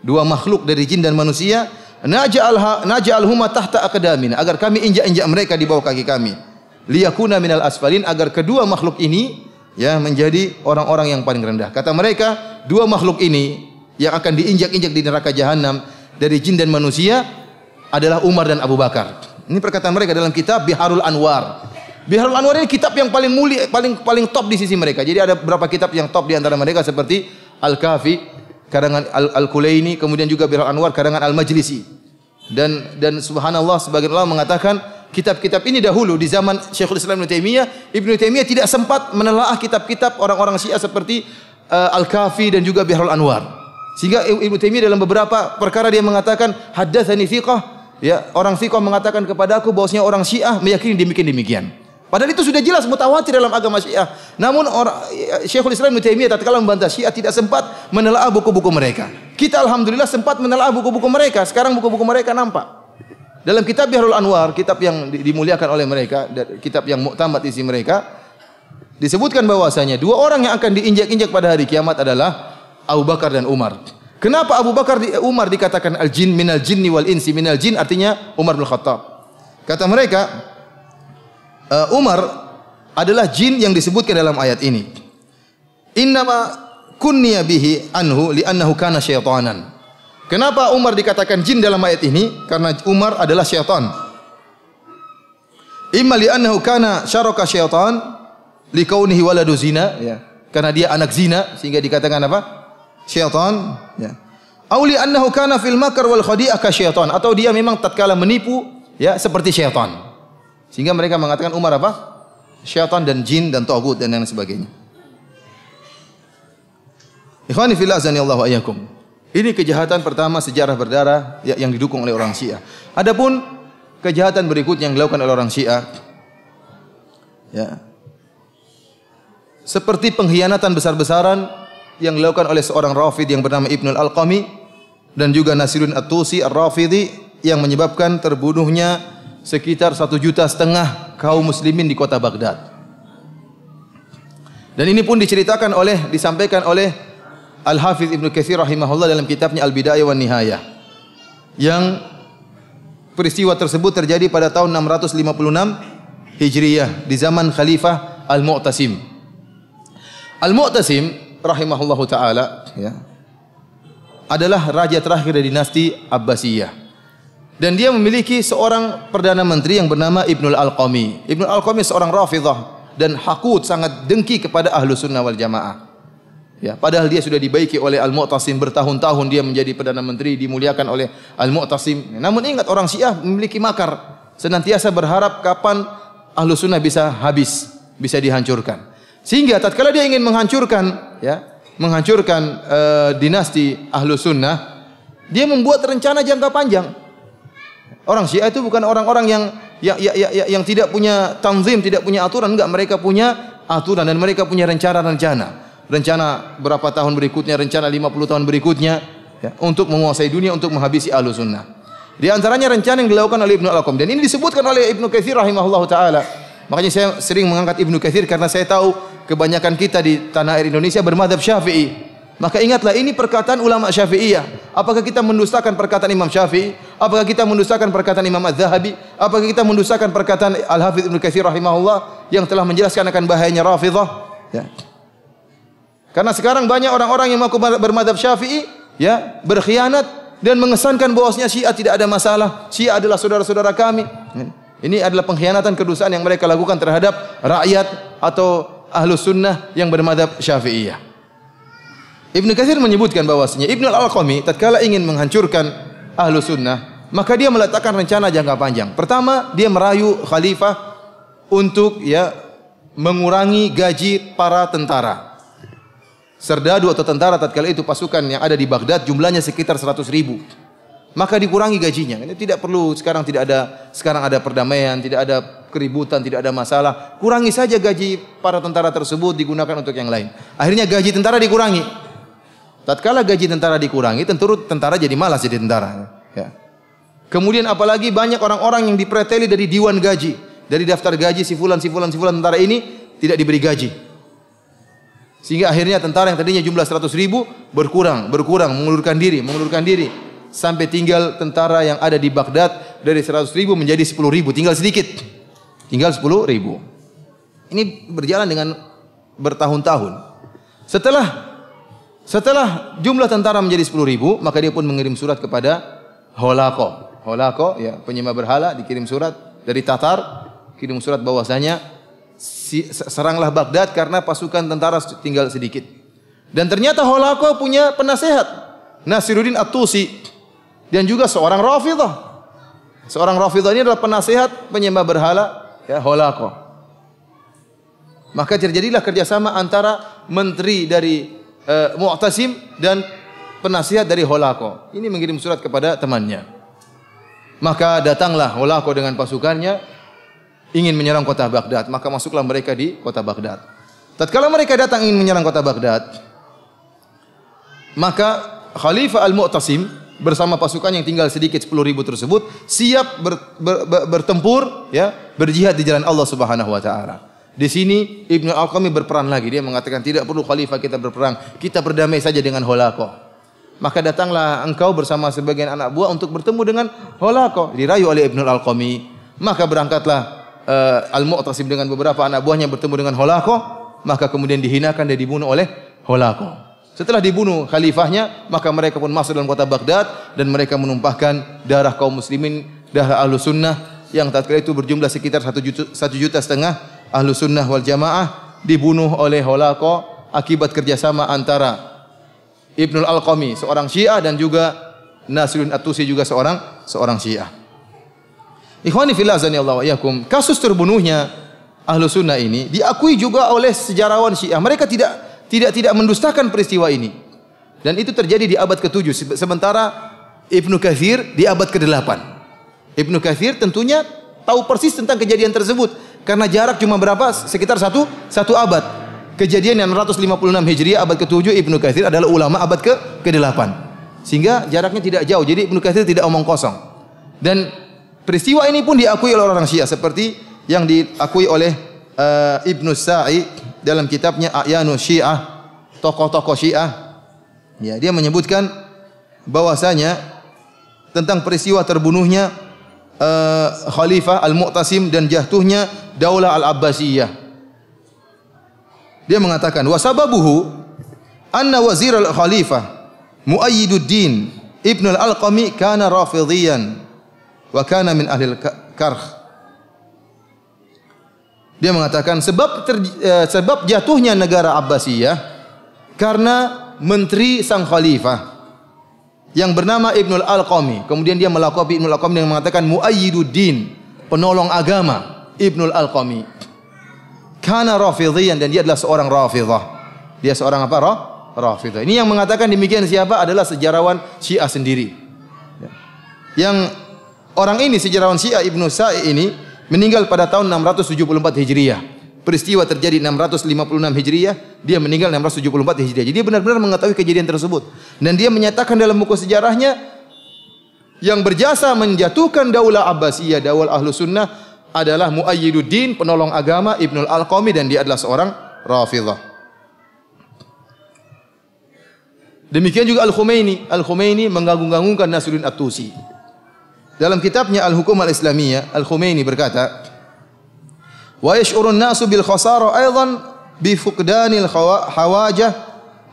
Dua makhluk dari jin dan manusia, naj'alhuma tahta aqdamina, agar kami injak-injak mereka di bawah kaki kami. Liyakuna minal asfalin, agar kedua makhluk ini ya menjadi orang-orang yang paling rendah. Kata mereka, dua makhluk ini yang akan diinjak-injak di neraka jahanam dari jin dan manusia adalah Umar dan Abu Bakar. Ini perkataan mereka dalam kitab Biharul Anwar. Biharul Anwar ini kitab yang paling mulia, paling top di sisi mereka. Jadi ada beberapa kitab yang top di antara mereka seperti Al-Kafi karangan Al-Kulaini, kemudian juga Biharul Anwar karangan Al-Majlisi. Dan subhanallah, sebagian ulama mengatakan kitab-kitab ini dahulu di zaman Syekhul Islam Ibnu Taimiyah tidak sempat menelaah kitab-kitab orang-orang Syiah seperti Al-Kafi dan juga Biharul Anwar. Sehingga Ibnu Taimiyah dalam beberapa perkara dia mengatakan haddatsani thiqah ya, orang thiqah mengatakan kepadaku bahwasanya orang Syiah meyakini demikian. Padahal itu sudah jelas mutawatir dalam agama Syiah. Namun Syekhul Islam Ibnu Taimiyah tatkala membantah Syiah tidak sempat menelaah buku-buku mereka. Kita alhamdulillah sempat menelaah buku-buku mereka. Sekarang buku-buku mereka nampak. Dalam kitab Biharul Anwar, kitab yang dimuliakan oleh mereka, kitab yang muktamad isi mereka, disebutkan bahwasanya dua orang yang akan diinjak-injak pada hari kiamat adalah Abu Bakar dan Umar. Kenapa Abu Bakar Umar dikatakan al-jin minal jinni wal insi minal jin, artinya Umar bin Khattab. Kata mereka, Umar adalah jin yang disebutkan dalam ayat ini. Innama kunniya bihi anhu li'annahu kana syaitanan. Kenapa Umar dikatakan jin dalam ayat ini? Karena Umar adalah syaitan. Imma li'annahu kana syaraka syaitan likaunihi waladu zina, ya. Karena dia anak zina sehingga dikatakan apa? Syaitan, ya. Au li'annahu kana fil makr wal khadi'ah ka syaitan, atau dia memang tatkala menipu, ya, seperti syaitan. Sehingga mereka mengatakan Umar apa? Syaitan dan jin dan tagut dan lain sebagainya. Ikhwani fillah azanillahu wa iyyakum. Ini kejahatan pertama sejarah berdarah yang didukung oleh orang Syiah. Adapun kejahatan berikutnya yang dilakukan oleh orang Syiah, ya, seperti pengkhianatan besar-besaran yang dilakukan oleh seorang Rafid yang bernama Ibnul Alqami dan juga Nasiruddin At-Tusi Ar-Rafidhi yang menyebabkan terbunuhnya sekitar 1,5 juta kaum muslimin di kota Baghdad. Dan ini pun disampaikan oleh Al-Hafiz Ibnu Katsir rahimahullah dalam kitabnya Al-Bidayah wan Nihayah. Yang peristiwa tersebut terjadi pada tahun 656 Hijriyah di zaman Khalifah Al-Mu'tasim. Al-Mu'tasim rahimahullahu taala, ya, adalah raja terakhir dari dinasti Abbasiyah. Dan dia memiliki seorang perdana menteri yang bernama Ibnul Alqami. Ibnul Alqami seorang Rafidhah dan hakut, sangat dengki kepada Ahlu Sunnah wal Jamaah. Ya, padahal dia sudah dibaiki oleh Al-Mu'tasim bertahun-tahun, dia menjadi perdana menteri, dimuliakan oleh Al-Mu'tasim. Namun ingat, orang Syiah memiliki makar, senantiasa berharap kapan Ahlu Sunnah bisa habis, bisa dihancurkan. Sehingga tatkala dia ingin menghancurkan, ya, dinasti Ahlu Sunnah, dia membuat rencana jangka panjang. Orang Syiah itu bukan orang-orang yang tidak punya tanzim, tidak punya aturan, enggak, mereka punya aturan dan mereka punya rencana-rencana. Rencana berapa tahun berikutnya, rencana 50 tahun berikutnya, ya, untuk menguasai dunia, untuk menghabisi Ahlus Sunnah. Di antaranya rencana yang dilakukan oleh Ibnu Al-Qam, dan ini disebutkan oleh Ibnu Katsir rahimahullahu taala. Makanya saya sering mengangkat Ibnu Katsir karena saya tahu kebanyakan kita di tanah air Indonesia bermadzhab Syafi'i. Maka ingatlah, ini perkataan ulama Syafi'iyah. Apakah kita mendustakan perkataan Imam Syafi'i? Apakah kita mendustakan perkataan Imam Az-Zahabi? Apakah kita mendustakan perkataan Al-Hafidz Ibnu Katsir rahimahullah yang telah menjelaskan akan bahayanya Rafidhah? Ya. Karena sekarang banyak orang-orang yang mengaku bermadzhab Syafi'i, ya, berkhianat dan mengesankan bahwasanya Syiah tidak ada masalah. Syiah adalah saudara-saudara kami. Ini adalah pengkhianatan, kedustaan yang mereka lakukan terhadap rakyat atau Ahlus Sunnah yang bermadzhab Syafi'iyah. Ibnu Katsir menyebutkan bahwasanya Ibnu Al-Alqami tatkala ingin menghancurkan Ahlus Sunnah, maka dia meletakkan rencana jangka panjang. Pertama, dia merayu khalifah untuk, ya, mengurangi gaji para tentara. Serdadu atau tentara tatkala itu pasukan yang ada di Baghdad jumlahnya sekitar 100.000. Maka dikurangi gajinya. Ini tidak perlu, sekarang ada perdamaian, tidak ada keributan, tidak ada masalah. Kurangi saja gaji para tentara tersebut, digunakan untuk yang lain. Akhirnya gaji tentara dikurangi. Tatkala gaji tentara dikurangi, tentu tentara jadi malas jadi tentara. Ya. Kemudian apalagi banyak orang-orang yang dipreteli dari diwan gaji, dari daftar gaji si fulan tentara ini tidak diberi gaji. Sehingga akhirnya tentara yang tadinya jumlah 100.000 berkurang, mengundurkan diri, sampai tinggal tentara yang ada di Baghdad dari 100.000 menjadi 10.000, tinggal sedikit, tinggal 10.000. Ini berjalan dengan bertahun-tahun. Setelah jumlah tentara menjadi 10.000, maka dia pun mengirim surat kepada Holako. Holako, ya, penyembah berhala, dikirim surat dari Tatar, kirim surat bahwasanya seranglah Baghdad karena pasukan tentara tinggal sedikit. Dan ternyata Holako punya penasehat, Nasiruddin At-Tusi, dan juga seorang Rafidhah. Seorang Rafidhah ini adalah penasehat penyembah berhala, ya, Holako. Maka terjadilah kerjasama antara menteri dari Mu'tasim dan penasihat dari Holako. Ini mengirim surat kepada temannya. Maka datanglah Holako dengan pasukannya ingin menyerang kota Baghdad, maka masuklah mereka di kota Baghdad. Tatkala mereka datang ingin menyerang kota Baghdad, maka Khalifah Al-Mu'tasim bersama pasukan yang tinggal sedikit 10.000 tersebut siap bertempur, ya, berjihad di jalan Allah Subhanahu wa taala. Di sini Ibnu Al-Alqami berperan lagi. Dia mengatakan tidak perlu khalifah kita berperang, kita berdamai saja dengan Holako. Maka datanglah engkau bersama sebagian anak buah untuk bertemu dengan Holako. Dirayu oleh Ibnu Al-Alqami. Maka berangkatlah Al-Mu'tasim dengan beberapa anak buahnya bertemu dengan Holako. Maka kemudian dihinakan dan dibunuh oleh Holako. Setelah dibunuh khalifahnya, maka mereka pun masuk dalam kota Baghdad dan mereka menumpahkan darah kaum muslimin, darah ahlu sunnah yang tatkala itu berjumlah sekitar 1,5 juta ahlu sunnah wal jamaah dibunuh oleh Holako akibat kerjasama antara Ibnu Al-Alqami seorang Syiah dan juga Nasiruddin At-Tusi juga seorang Syiah. Ikhwani fillah azanillahu wa iyyakum, kasus terbunuhnya ahlu sunnah ini diakui juga oleh sejarawan Syiah. Mereka tidak mendustakan peristiwa ini. Dan itu terjadi di abad ke-7, sementara Ibnu Katsir di abad ke-8. Ibnu Katsir tentunya tahu persis tentang kejadian tersebut karena jarak cuma berapa? Sekitar satu abad. Kejadian yang 656 Hijriah abad ke-7, Ibnu Katsir adalah ulama abad ke-8. Sehingga jaraknya tidak jauh. Jadi Ibnu Katsir tidak omong kosong. Dan peristiwa ini pun diakui oleh orang Syiah seperti yang diakui oleh Ibnu Sa'i dalam kitabnya A'yanu Syiah, tokoh-tokoh Syiah. Ya, dia menyebutkan bahwasanya tentang peristiwa terbunuhnya Khalifah Al-Mu'tasim dan jatuhnya Daulah Al-Abbasiyah. Dia mengatakan wasababuhu anna wazir al-khalifah Muayyiduddin Ibnu Al-Alqami kana rafidhiyan wa kana min ahli al-karh. Dia mengatakan sebab jatuhnya negara Abbasiyah karena menteri sang khalifah yang bernama Ibnu Al-Alqami. Kemudian dia melakabi Ibnu Al-Alqami dengan mengatakan Muayyiduddin, penolong agama Ibnu Al-Alqami. Kana rafidhiyan, dan dia adalah seorang Rafidhah. Dia seorang apa? Rafidhah. Ini yang mengatakan demikian siapa? Adalah sejarawan Syiah sendiri. Yang orang ini sejarawan Syiah Ibnu Sa'i ini meninggal pada tahun 674 Hijriah. Peristiwa terjadi 656 Hijriah, dia meninggal 674 Hijriah. Jadi dia benar-benar mengetahui kejadian tersebut. Dan dia menyatakan dalam buku sejarahnya yang berjasa menjatuhkan Daulah Abbasiyah, Daulah Ahlu Sunnah adalah Muayyiduddin, penolong agama Ibnu Al-Alqami, dan dia adalah seorang Rafidhah. Demikian juga Al-Khumaini. Al-Khumaini mengagung-agungkan Nasiruddin At-Tusi. Dalam kitabnya Al-Hukum Al-Islamiyah, Al-Khumaini berkata, "Wa yash'urun nasu bil khasara aidan bi fuqdanil hawajah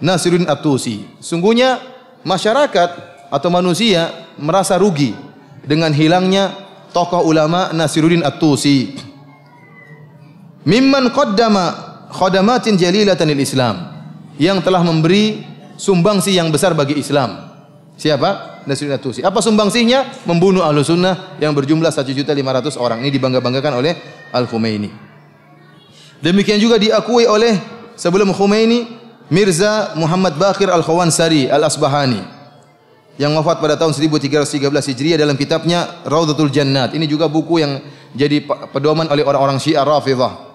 Nasiruddin At-Tusi." Sungguhnya masyarakat atau manusia merasa rugi dengan hilangnya tokoh ulama Nasiruddin At-Tusi. Mimman qaddama khadamatin jalilatan lil Islam, yang telah memberi sumbangsi yang besar bagi Islam. Siapa? Nasiruddin At-Tusi. Apa sumbangsihnya? Membunuh ahlu sunnah yang berjumlah 1.500.000 orang. Ini dibangga-banggakan oleh Al-Khumaini. Demikian juga diakui oleh sebelum Khumaini Mirza Muhammad Baqir Al-Khawansari Al-Asbahani yang wafat pada tahun 1313 Hijriah dalam kitabnya Raudhatul Jannat. Ini juga buku yang jadi pedoman oleh orang-orang Syiah Rafidhah.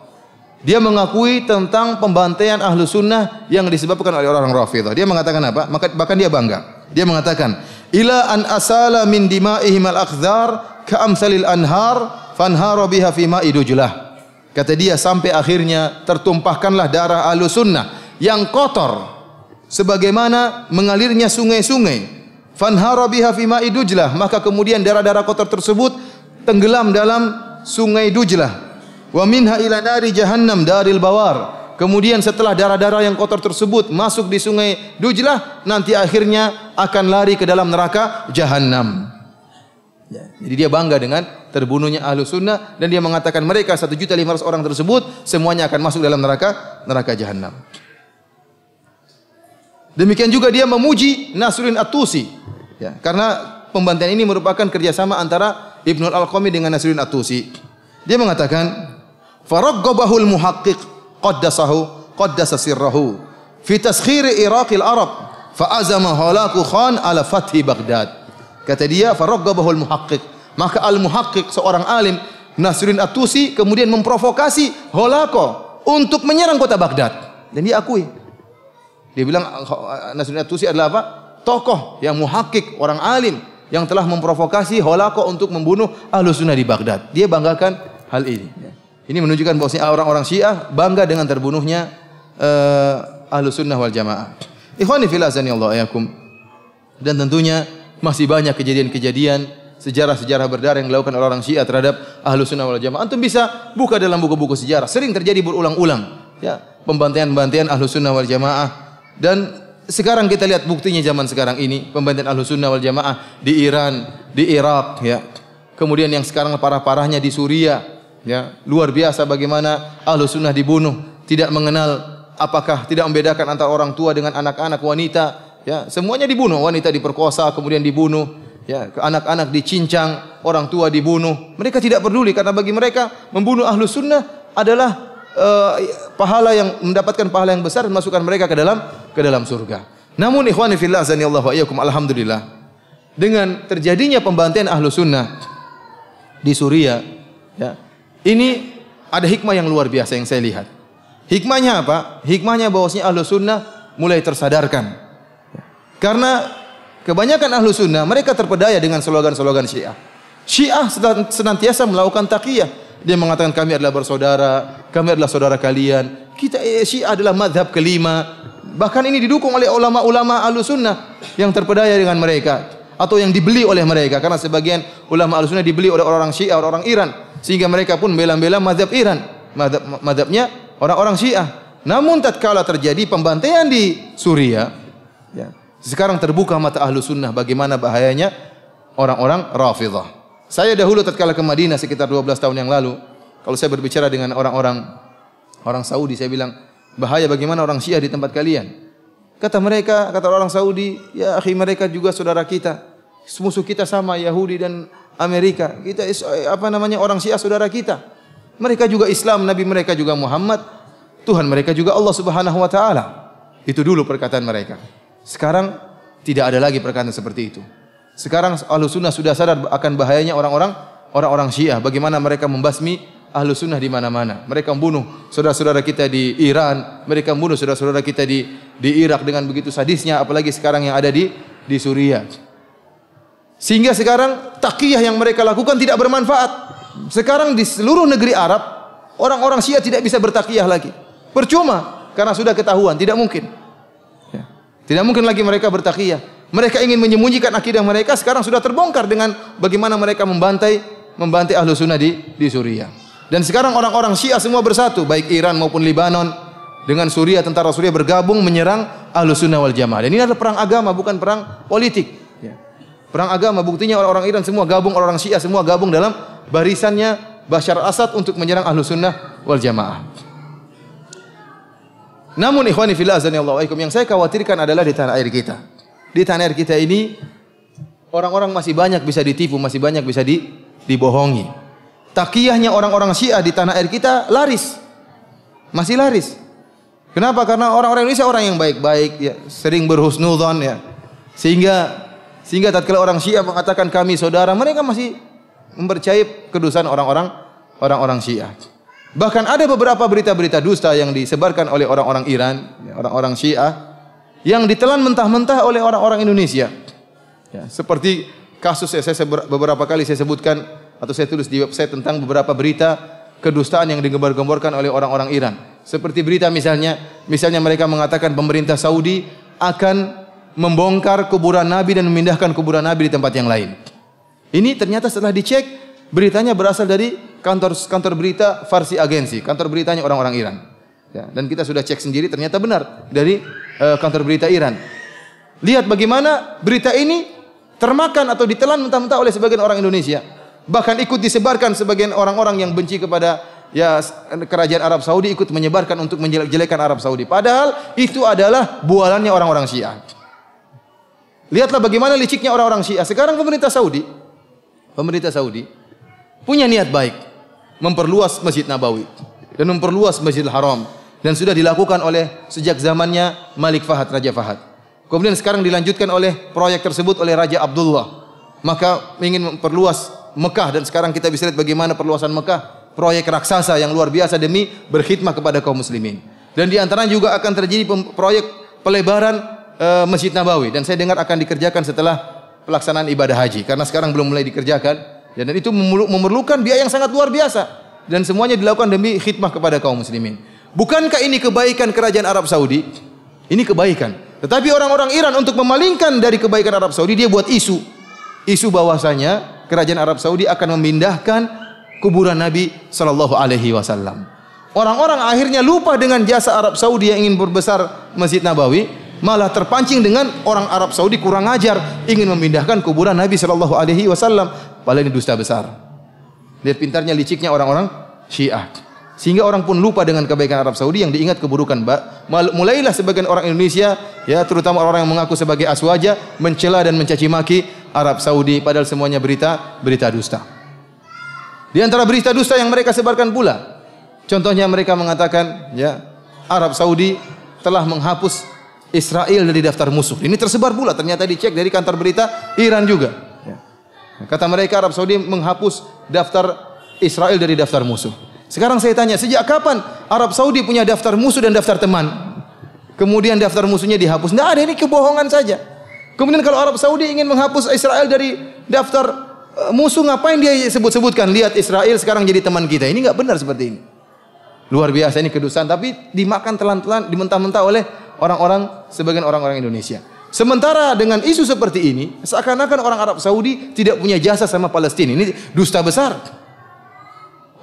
Dia mengakui tentang pembantaian ahlu sunnah yang disebabkan oleh orang Rafidhah. Dia mengatakan apa? Bahkan dia bangga. Dia mengatakan, ila an asala min dima'ihim al-akhdhar ka'amsalil anhar fanhara biha fi ma'i Dujlah. Kata dia, sampai akhirnya tertumpahkanlah darah ahlu sunnah yang kotor sebagaimana mengalirnya sungai-sungai. Fanhara biha fi ma'i Dujlah, maka kemudian darah-darah kotor tersebut tenggelam dalam sungai Dujlah. Wa minha ila nari jahannam daril bawar. Kemudian setelah darah-darah yang kotor tersebut masuk di sungai Dujlah, nanti akhirnya akan lari ke dalam neraka Jahannam. Ya, jadi dia bangga dengan terbunuhnya ahlu sunnah dan dia mengatakan mereka 1.500.000 orang tersebut semuanya akan masuk dalam neraka Jahannam. Demikian juga dia memuji Nasiruddin At-Tusi, ya, karena pembantaian ini merupakan kerjasama antara Ibnu Al-Alqami dengan Nasiruddin At-Tusi. Dia mengatakan, "Faraggabahul muhaqqiq qaddasa sirrahu fi taskhir Iraqil Arab fa azama Halaku Khan ala fathi Baghdad." Kata dia, "Faraggabahul muhaqqiq." Maka Al-Muhaqqiq, seorang alim, Nasruddin At-Tusi, kemudian memprovokasi Holako untuk menyerang kota Baghdad. Dan dia akui. Dia bilang Nasruddin At-Tusi adalah apa? Tokoh yang muhaqqiq, orang alim yang telah memprovokasi Holako untuk membunuh Ahlus Sunnah di Baghdad. Dia banggakan hal ini. Ini menunjukkan bahwasanya orang-orang Syiah bangga dengan terbunuhnya Ahlus Sunnah wal Jamaah. Ikhwani fillah azanillahu ayakum. Dan tentunya masih banyak kejadian-kejadian, sejarah-sejarah berdarah yang dilakukan oleh orang Syiah terhadap Ahlus Sunnah wal Jamaah. Antum bisa buka dalam buku-buku sejarah, sering terjadi berulang-ulang, ya, pembantaian-pembantaian Ahlus Sunnah wal Jamaah. Dan sekarang kita lihat buktinya zaman sekarang ini, pembantaian Ahlus Sunnah wal Jamaah di Iran, di Irak, ya. Kemudian yang sekarang parah-parahnya di Suriah, ya. Luar biasa bagaimana Ahlus Sunnah dibunuh, tidak mengenal apakah, tidak membedakan antara orang tua dengan anak-anak, wanita, ya. Semuanya dibunuh, wanita diperkosa kemudian dibunuh, ya. Anak-anak dicincang, orang tua dibunuh. Mereka tidak peduli karena bagi mereka membunuh Ahlus Sunnah adalah pahala yang mendapatkan pahala yang besar dan masukkan mereka ke dalam surga. Namun ikhwani fillah azanillahu wa iyyakum, alhamdulillah, dengan terjadinya pembantaian Ahlus Sunnah di Suriah, ya, ini ada hikmah yang luar biasa yang saya lihat. Hikmahnya apa? Hikmahnya bahwasanya Ahlus Sunnah mulai tersadarkan. Karena kebanyakan Ahlus Sunnah mereka terpedaya dengan slogan-slogan Syiah. Syiah senantiasa melakukan taqiyah. Dia mengatakan kami adalah bersaudara, kami adalah saudara kalian. Kita Syiah adalah mazhab kelima. Bahkan ini didukung oleh ulama-ulama Ahlus Sunnah yang terpedaya dengan mereka atau yang dibeli oleh mereka, karena sebagian ulama Ahlus Sunnah dibeli oleh orang Syiah, orang Iran, sehingga mereka pun bela-bela mazhab Iran, mazhabnya orang-orang Syiah. Namun tatkala terjadi pembantaian di Suriah, ya, sekarang terbuka mata Ahlus Sunnah bagaimana bahayanya orang-orang Rafidhah. Saya dahulu tatkala ke Madinah sekitar 12 tahun yang lalu, kalau saya berbicara dengan orang Saudi, saya bilang, bahaya bagaimana orang Syiah di tempat kalian. Kata mereka, kata orang Saudi, ya akhi, mereka juga saudara kita. Musuh kita sama, Yahudi dan Amerika. Kita orang Syiah saudara kita. Mereka juga Islam, Nabi mereka juga Muhammad, Tuhan mereka juga Allah Subhanahu wa taala. Itu dulu perkataan mereka. Sekarang tidak ada lagi perkataan seperti itu. Sekarang Ahlus Sunnah sudah sadar akan bahayanya orang-orang Syiah, bagaimana mereka membasmi Ahlus Sunnah di mana-mana. Mereka membunuh saudara-saudara kita di Iran, mereka membunuh saudara-saudara kita di Irak dengan begitu sadisnya, apalagi sekarang yang ada di Suriah. Sehingga sekarang taqiyah yang mereka lakukan tidak bermanfaat. Sekarang di seluruh negeri Arab, orang-orang Syiah tidak bisa bertaqiyah lagi. Percuma, karena sudah ketahuan, tidak mungkin. Ya. Tidak mungkin lagi mereka bertaqiyah. Mereka ingin menyembunyikan akidah mereka, sekarang sudah terbongkar dengan bagaimana mereka membantai Ahlus Sunnah di Suriah. Dan sekarang orang-orang Syiah semua bersatu, baik Iran maupun Libanon dengan Suriah, tentara Suriah bergabung menyerang Ahlus Sunnah wal Jamaah. Dan ini adalah perang agama, bukan perang politik. Ya. Perang agama, buktinya orang-orang Iran semua gabung, orang-orang Syiah semua gabung dalam barisannya Bashar al-Assad untuk menyerang Ahlus Sunnah wal Jamaah. Namun ikhwani fillah azanillahu wa iyyakum, yang saya khawatirkan adalah di tanah air kita. Di tanah air kita ini orang-orang masih banyak bisa ditipu, masih banyak bisa dibohongi. Taqiyahnya orang-orang Syiah di tanah air kita laris. Masih laris. Kenapa? Karena orang-orang Indonesia orang yang baik-baik, ya, sering berhusnudzon, ya. Sehingga tatkala orang Syiah mengatakan kami saudara, mereka masih mempercayai kedustaan orang-orang Syiah. Bahkan ada beberapa berita-berita dusta yang disebarkan oleh orang-orang Iran, ya, orang-orang Syiah, yang ditelan mentah-mentah oleh orang-orang Indonesia. Ya, seperti kasus beberapa kali saya sebutkan atau saya tulis di website tentang beberapa berita kedustaan yang digembar-gemborkan oleh orang-orang Iran. Seperti berita misalnya mereka mengatakan pemerintah Saudi akan membongkar kuburan Nabi dan memindahkan kuburan Nabi di tempat yang lain. Ini ternyata setelah dicek, beritanya berasal dari kantor berita Farsi Agency, kantor beritanya orang-orang Iran. Ya, dan kita sudah cek sendiri, ternyata benar dari kantor berita Iran. Lihat bagaimana berita ini termakan atau ditelan mentah-mentah oleh sebagian orang Indonesia. Bahkan ikut disebarkan sebagian orang-orang yang benci kepada kerajaan Arab Saudi, ikut menyebarkan untuk menjelek-jelekan Arab Saudi. Padahal itu adalah bualannya orang-orang Syiah. Lihatlah bagaimana liciknya orang-orang Syiah. Sekarang pemerintah Saudi punya niat baik memperluas Masjid Nabawi dan memperluas Masjidil Haram, dan sudah dilakukan oleh sejak zamannya Malik Fahad, Raja Fahad. Kemudian sekarang dilanjutkan oleh proyek tersebut oleh Raja Abdullah. Maka ingin memperluas Mekah, dan sekarang kita bisa lihat bagaimana perluasan Mekah, proyek raksasa yang luar biasa demi berkhidmah kepada kaum muslimin. Dan di antaranya juga akan terjadi proyek pelebaran Masjid Nabawi, dan saya dengar akan dikerjakan setelah pelaksanaan ibadah haji, karena sekarang belum mulai dikerjakan, dan itu memerlukan biaya yang sangat luar biasa, dan semuanya dilakukan demi khidmah kepada kaum muslimin. Bukankah ini kebaikan kerajaan Arab Saudi? Ini kebaikan. Tetapi orang-orang Iran untuk memalingkan dari kebaikan Arab Saudi, dia buat isu bahwasanya kerajaan Arab Saudi akan memindahkan kuburan Nabi sallallahu alaihi wasallam. Orang-orang akhirnya lupa dengan jasa Arab Saudi yang ingin berbesar Masjid Nabawi, malah terpancing dengan orang Arab Saudi kurang ajar ingin memindahkan kuburan Nabi sallallahu alaihi wasallam. Padahal ini dusta besar. Lihat pintarnya, liciknya orang-orang Syiah. Sehingga orang pun lupa dengan kebaikan Arab Saudi, yang diingat keburukan. Mulailah sebagian orang Indonesia, ya terutama orang yang mengaku sebagai aswaja, mencela dan mencaci maki Arab Saudi, padahal semuanya berita dusta. Di antara berita dusta yang mereka sebarkan pula, contohnya mereka mengatakan, ya, Arab Saudi telah menghapus Israel dari daftar musuh. Ini tersebar pula, ternyata dicek dari kantor berita Iran juga. Ya. Kata mereka Arab Saudi menghapus daftar Israel dari daftar musuh. Sekarang saya tanya, sejak kapan Arab Saudi punya daftar musuh dan daftar teman? Kemudian daftar musuhnya dihapus. Tidak ada, ini kebohongan saja. Kemudian kalau Arab Saudi ingin menghapus Israel dari daftar musuh, ngapain dia sebut-sebutkan? Lihat Israel sekarang jadi teman kita. Ini enggak benar seperti ini. Luar biasa, ini kedustaan, tapi dimakan telan-telan, dimentah-mentah oleh orang-orang, sebagian orang-orang Indonesia. Sementara dengan isu seperti ini, seakan-akan orang Arab Saudi tidak punya jasa sama Palestina. Ini dusta besar.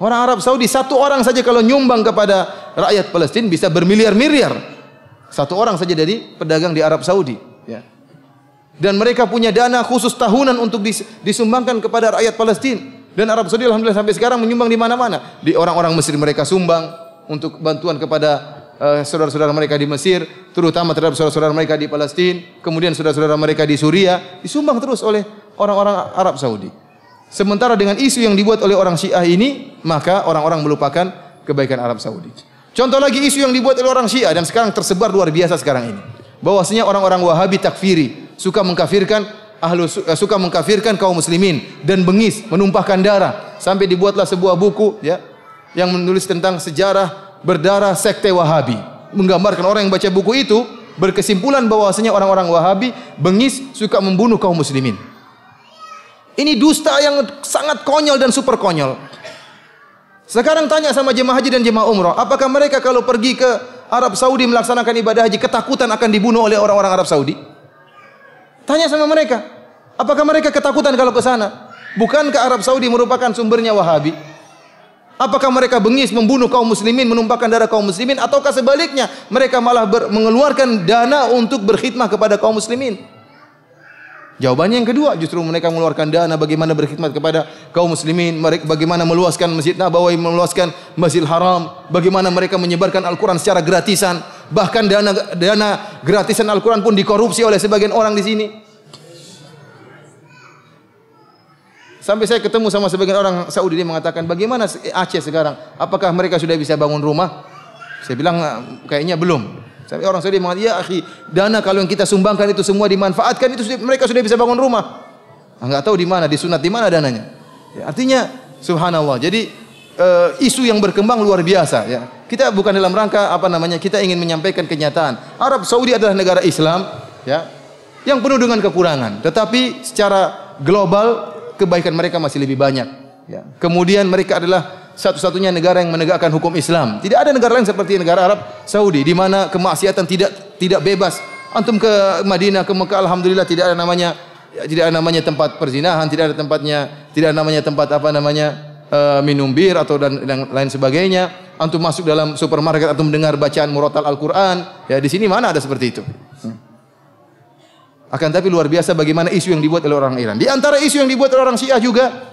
Orang Arab Saudi, satu orang saja kalau nyumbang kepada rakyat Palestina bisa bermiliar-miliar. Satu orang saja dari pedagang di Arab Saudi. Ya. Dan mereka punya dana khusus tahunan untuk disumbangkan kepada rakyat Palestina. Dan Arab Saudi alhamdulillah sampai sekarang menyumbang di mana-mana. Di orang-orang Mesir mereka sumbang untuk bantuan kepada saudara-saudara mereka di Mesir, terutama terhadap saudara-saudara mereka di Palestina. Kemudian saudara-saudara mereka di Suriah disumbang terus oleh orang-orang Arab Saudi. Sementara dengan isu yang dibuat oleh orang Syiah ini, maka orang-orang melupakan kebaikan Arab Saudi. Contoh lagi isu yang dibuat oleh orang Syiah dan sekarang tersebar luar biasa sekarang ini. Bahwasanya orang-orang Wahabi takfiri, suka mengkafirkan kaum muslimin dan bengis, menumpahkan darah, sampai dibuatlah sebuah buku, ya, yang menulis tentang sejarah berdarah sekte Wahabi. Menggambarkan orang yang baca buku itu berkesimpulan bahwasanya orang-orang Wahabi bengis, suka membunuh kaum muslimin. Ini dusta yang sangat konyol dan super konyol. Sekarang tanya sama jemaah haji dan jemaah umrah, apakah mereka kalau pergi ke Arab Saudi melaksanakan ibadah haji ketakutan akan dibunuh oleh orang-orang Arab Saudi? Tanya sama mereka, apakah mereka ketakutan kalau ke sana? Bukankah Arab Saudi merupakan sumbernya Wahabi? Apakah mereka bengis membunuh kaum muslimin, menumpahkan darah kaum muslimin, ataukah sebaliknya mereka malah mengeluarkan dana untuk berkhidmah kepada kaum muslimin? Jawabannya yang kedua, justru mereka mengeluarkan dana bagaimana berkhidmat kepada kaum muslimin, bagaimana meluaskan Masjid Nabawi, meluaskan Masjidil Haram, bagaimana mereka menyebarkan Al-Quran secara gratisan, bahkan dana gratisan Al-Quran pun dikorupsi oleh sebagian orang di sini. Sampai saya ketemu sama sebagian orang Saudi, dia mengatakan, bagaimana Aceh sekarang? Apakah mereka sudah bisa bangun rumah? Saya bilang, kayaknya belum. Sampai orang Saudi mengatakan, ya akhi, dana kalau yang kita sumbangkan itu semua dimanfaatkan, itu mereka sudah bisa bangun rumah. Enggak tahu di mana, disunat di mana dananya. Ya, artinya, subhanallah. Jadi isu yang berkembang luar biasa. Ya. Kita bukan dalam rangka kita ingin menyampaikan kenyataan. Arab Saudi adalah negara Islam, ya, yang penuh dengan kekurangan. Tetapi secara global kebaikan mereka masih lebih banyak. Ya. Kemudian mereka adalah satu-satunya negara yang menegakkan hukum Islam. Tidak ada negara lain seperti negara Arab Saudi di mana kemaksiatan tidak bebas. Antum ke Madinah, ke Mekah, alhamdulillah tidak ada namanya tempat perzinahan, tidak ada namanya tempat minum bir atau dan lain sebagainya. Antum masuk dalam supermarket, antum mendengar bacaan murattal Al-Qur'an. Ya, di sini mana ada seperti itu? Akan tapi luar biasa bagaimana isu yang dibuat oleh orang Iran. Di antara isu yang dibuat oleh orang Syiah juga,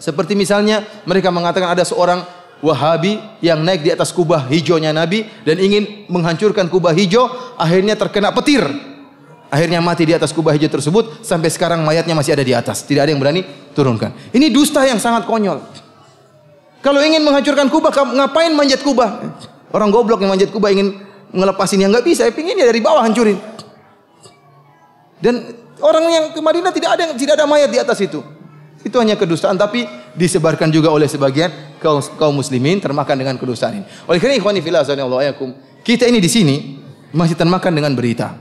seperti misalnya mereka mengatakan ada seorang Wahabi yang naik di atas kubah hijaunya Nabi dan ingin menghancurkan kubah hijau, akhirnya terkena petir. Akhirnya mati di atas kubah hijau tersebut, sampai sekarang mayatnya masih ada di atas. Tidak ada yang berani turunkan. Ini dusta yang sangat konyol. Kalau ingin menghancurkan kubah, ngapain manjat kubah? Orang goblok yang manjat kubah ingin ngelepasin yang nggak bisa, ingin dia dari bawah hancurin. Dan orang yang ke Madinah tidak ada mayat di atas itu. Itu hanya kedustaan, tapi disebarkan juga oleh sebagian kaum muslimin termakan dengan kedustaan ini. Oleh karena ikhwani fillah azanillahu, kita ini di sini masih termakan dengan berita.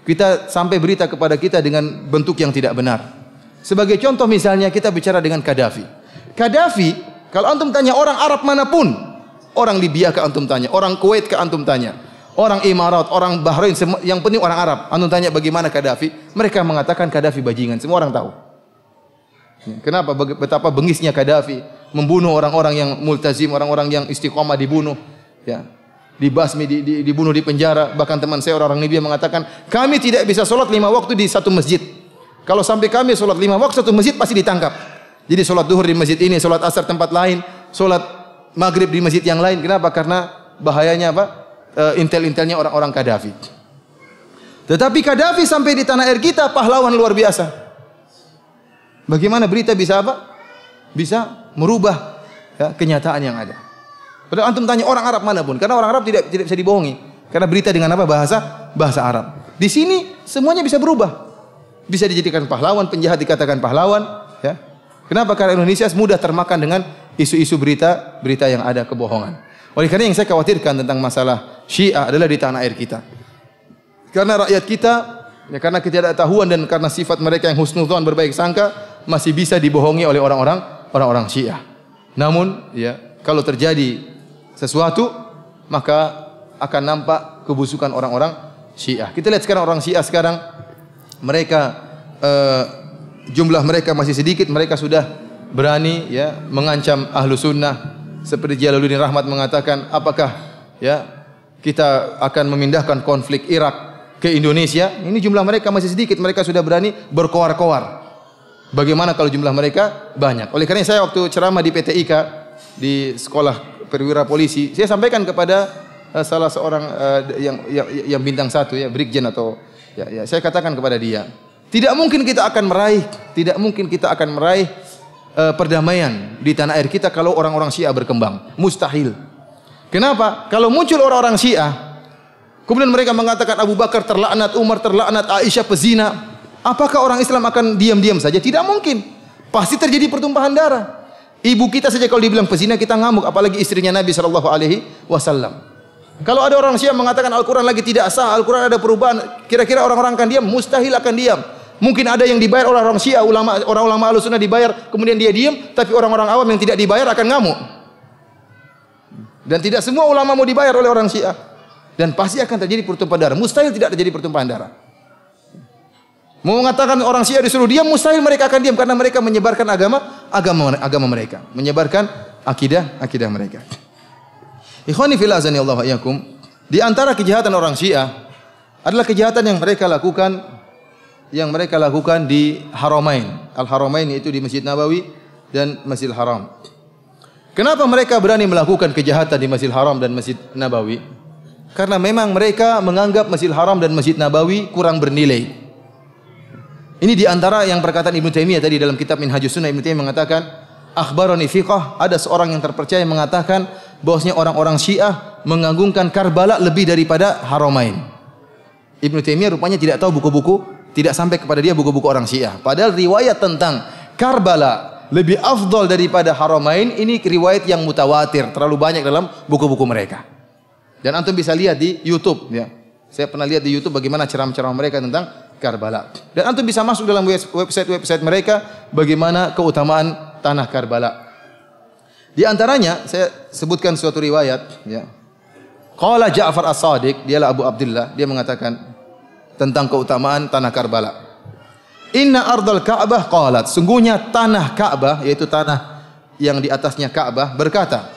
Kita sampai berita kepada kita dengan bentuk yang tidak benar. Sebagai contoh misalnya kita bicara dengan Qaddafi. Qaddafi, kalau antum tanya orang Arab manapun, orang Libya ke antum tanya, orang Kuwait ke antum tanya, orang Emirat, orang Bahrain, yang penting orang Arab, antum tanya bagaimana Qaddafi, mereka mengatakan Qaddafi bajingan, semua orang tahu. Kenapa? Betapa bengisnya Qaddafi membunuh orang-orang yang multazim, orang-orang yang istiqomah dibunuh, ya. Dibasmi, dibunuh di penjara. Bahkan teman saya orang Libya mengatakan, kami tidak bisa sholat 5 waktu di satu masjid. Kalau sampai kami sholat 5 waktu satu masjid pasti ditangkap. Jadi sholat duhur di masjid ini, sholat asar tempat lain, sholat maghrib di masjid yang lain. Kenapa? Karena bahayanya apa? Intel-intelnya orang-orang Qaddafi. Tetapi Qaddafi sampai di tanah air kita pahlawan luar biasa. Bagaimana berita bisa apa? Bisa merubah ya, kenyataan yang ada. Padahal antum tanya orang Arab manapun, karena orang Arab tidak bisa dibohongi. Karena berita dengan apa? Bahasa Arab. Di sini semuanya bisa berubah. Bisa dijadikan pahlawan, penjahat dikatakan pahlawan. Ya. Kenapa? Karena Indonesia mudah termakan dengan isu-isu berita yang ada kebohongan. Oleh karena yang saya khawatirkan tentang masalah Syiah adalah di tanah air kita. Karena rakyat kita, ya karena ketidaktahuan dan karena sifat mereka yang husnudzon berbaik sangka, masih bisa dibohongi oleh orang-orang Syiah. Namun, ya kalau terjadi sesuatu, maka akan nampak kebusukan orang-orang Syiah. Kita lihat sekarang orang Syiah sekarang, mereka jumlah mereka masih sedikit, mereka sudah berani ya mengancam ahlu sunnah. Seperti Jalaluddin Rahmat mengatakan, apakah ya kita akan memindahkan konflik Irak ke Indonesia? Ini jumlah mereka masih sedikit, mereka sudah berani berkoar-koar. Bagaimana kalau jumlah mereka banyak? Oleh karena saya waktu ceramah di PT IKA di sekolah perwira polisi, saya sampaikan kepada salah seorang yang bintang 1 ya, Brigjen atau ya, saya katakan kepada dia, tidak mungkin kita akan meraih perdamaian di tanah air kita kalau orang-orang Syiah berkembang. Mustahil. Kenapa? Kalau muncul orang-orang Syiah, kemudian mereka mengatakan Abu Bakar terlaknat, Umar terlaknat, Aisyah pezina, apakah orang Islam akan diam-diam saja? Tidak mungkin. Pasti terjadi pertumpahan darah. Ibu kita saja kalau dibilang pezina kita ngamuk, apalagi istrinya Nabi SAW. Kalau ada orang Syiah mengatakan Al-Quran lagi tidak sah, Al-Quran ada perubahan, kira-kira orang-orang akan diam? Mustahil akan diam. Mungkin ada yang dibayar oleh orang Syiah, orang-ulama Ahlussunnah dibayar, kemudian dia diam, tapi orang-orang awam yang tidak dibayar akan ngamuk. Dan tidak semua ulama mau dibayar oleh orang Syiah. Dan pasti akan terjadi pertumpahan darah. Mustahil tidak terjadi pertumpahan darah. Mau mengatakan orang Syiah disuruh diam, mustahil mereka akan diam karena mereka menyebarkan agama mereka, menyebarkan akidah mereka. Ikhwani fillah azanillahu wa iyyakum, di antara kejahatan orang Syiah adalah kejahatan yang mereka lakukan di Haramain. Al-Haramain itu di Masjid Nabawi dan Masjidil Haram. Kenapa mereka berani melakukan kejahatan di Masjidil Haram dan Masjid Nabawi? Karena memang mereka menganggap Masjidil Haram dan Masjid Nabawi kurang bernilai. Ini di antara yang perkataan Ibnu Taimiyah tadi dalam kitab Minhajus Sunnah. Ibnu Taimiyah mengatakan, akhbarani fiqh, ada seorang yang terpercaya mengatakan bahwasanya orang-orang Syiah mengagungkan Karbala lebih daripada Haramain. Ibnu Taimiyah rupanya tidak tahu buku-buku, tidak sampai kepada dia buku-buku orang Syiah. Padahal riwayat tentang Karbala lebih afdal daripada Haramain ini riwayat yang mutawatir, terlalu banyak dalam buku-buku mereka. Dan antum bisa lihat di YouTube ya. Saya pernah lihat di YouTube bagaimana ceramah-ceramah mereka tentang Karbala. Dan antum bisa masuk dalam website mereka bagaimana keutamaan tanah Karbala. Di antaranya saya sebutkan suatu riwayat ya. Qala Ja'far As-Shadiq, dialah Abu Abdullah, dia mengatakan tentang keutamaan tanah Karbala. Inna ardal Ka'bah qalat, sungguhnya tanah Ka'bah, yaitu tanah yang di atasnya Ka'bah, berkata,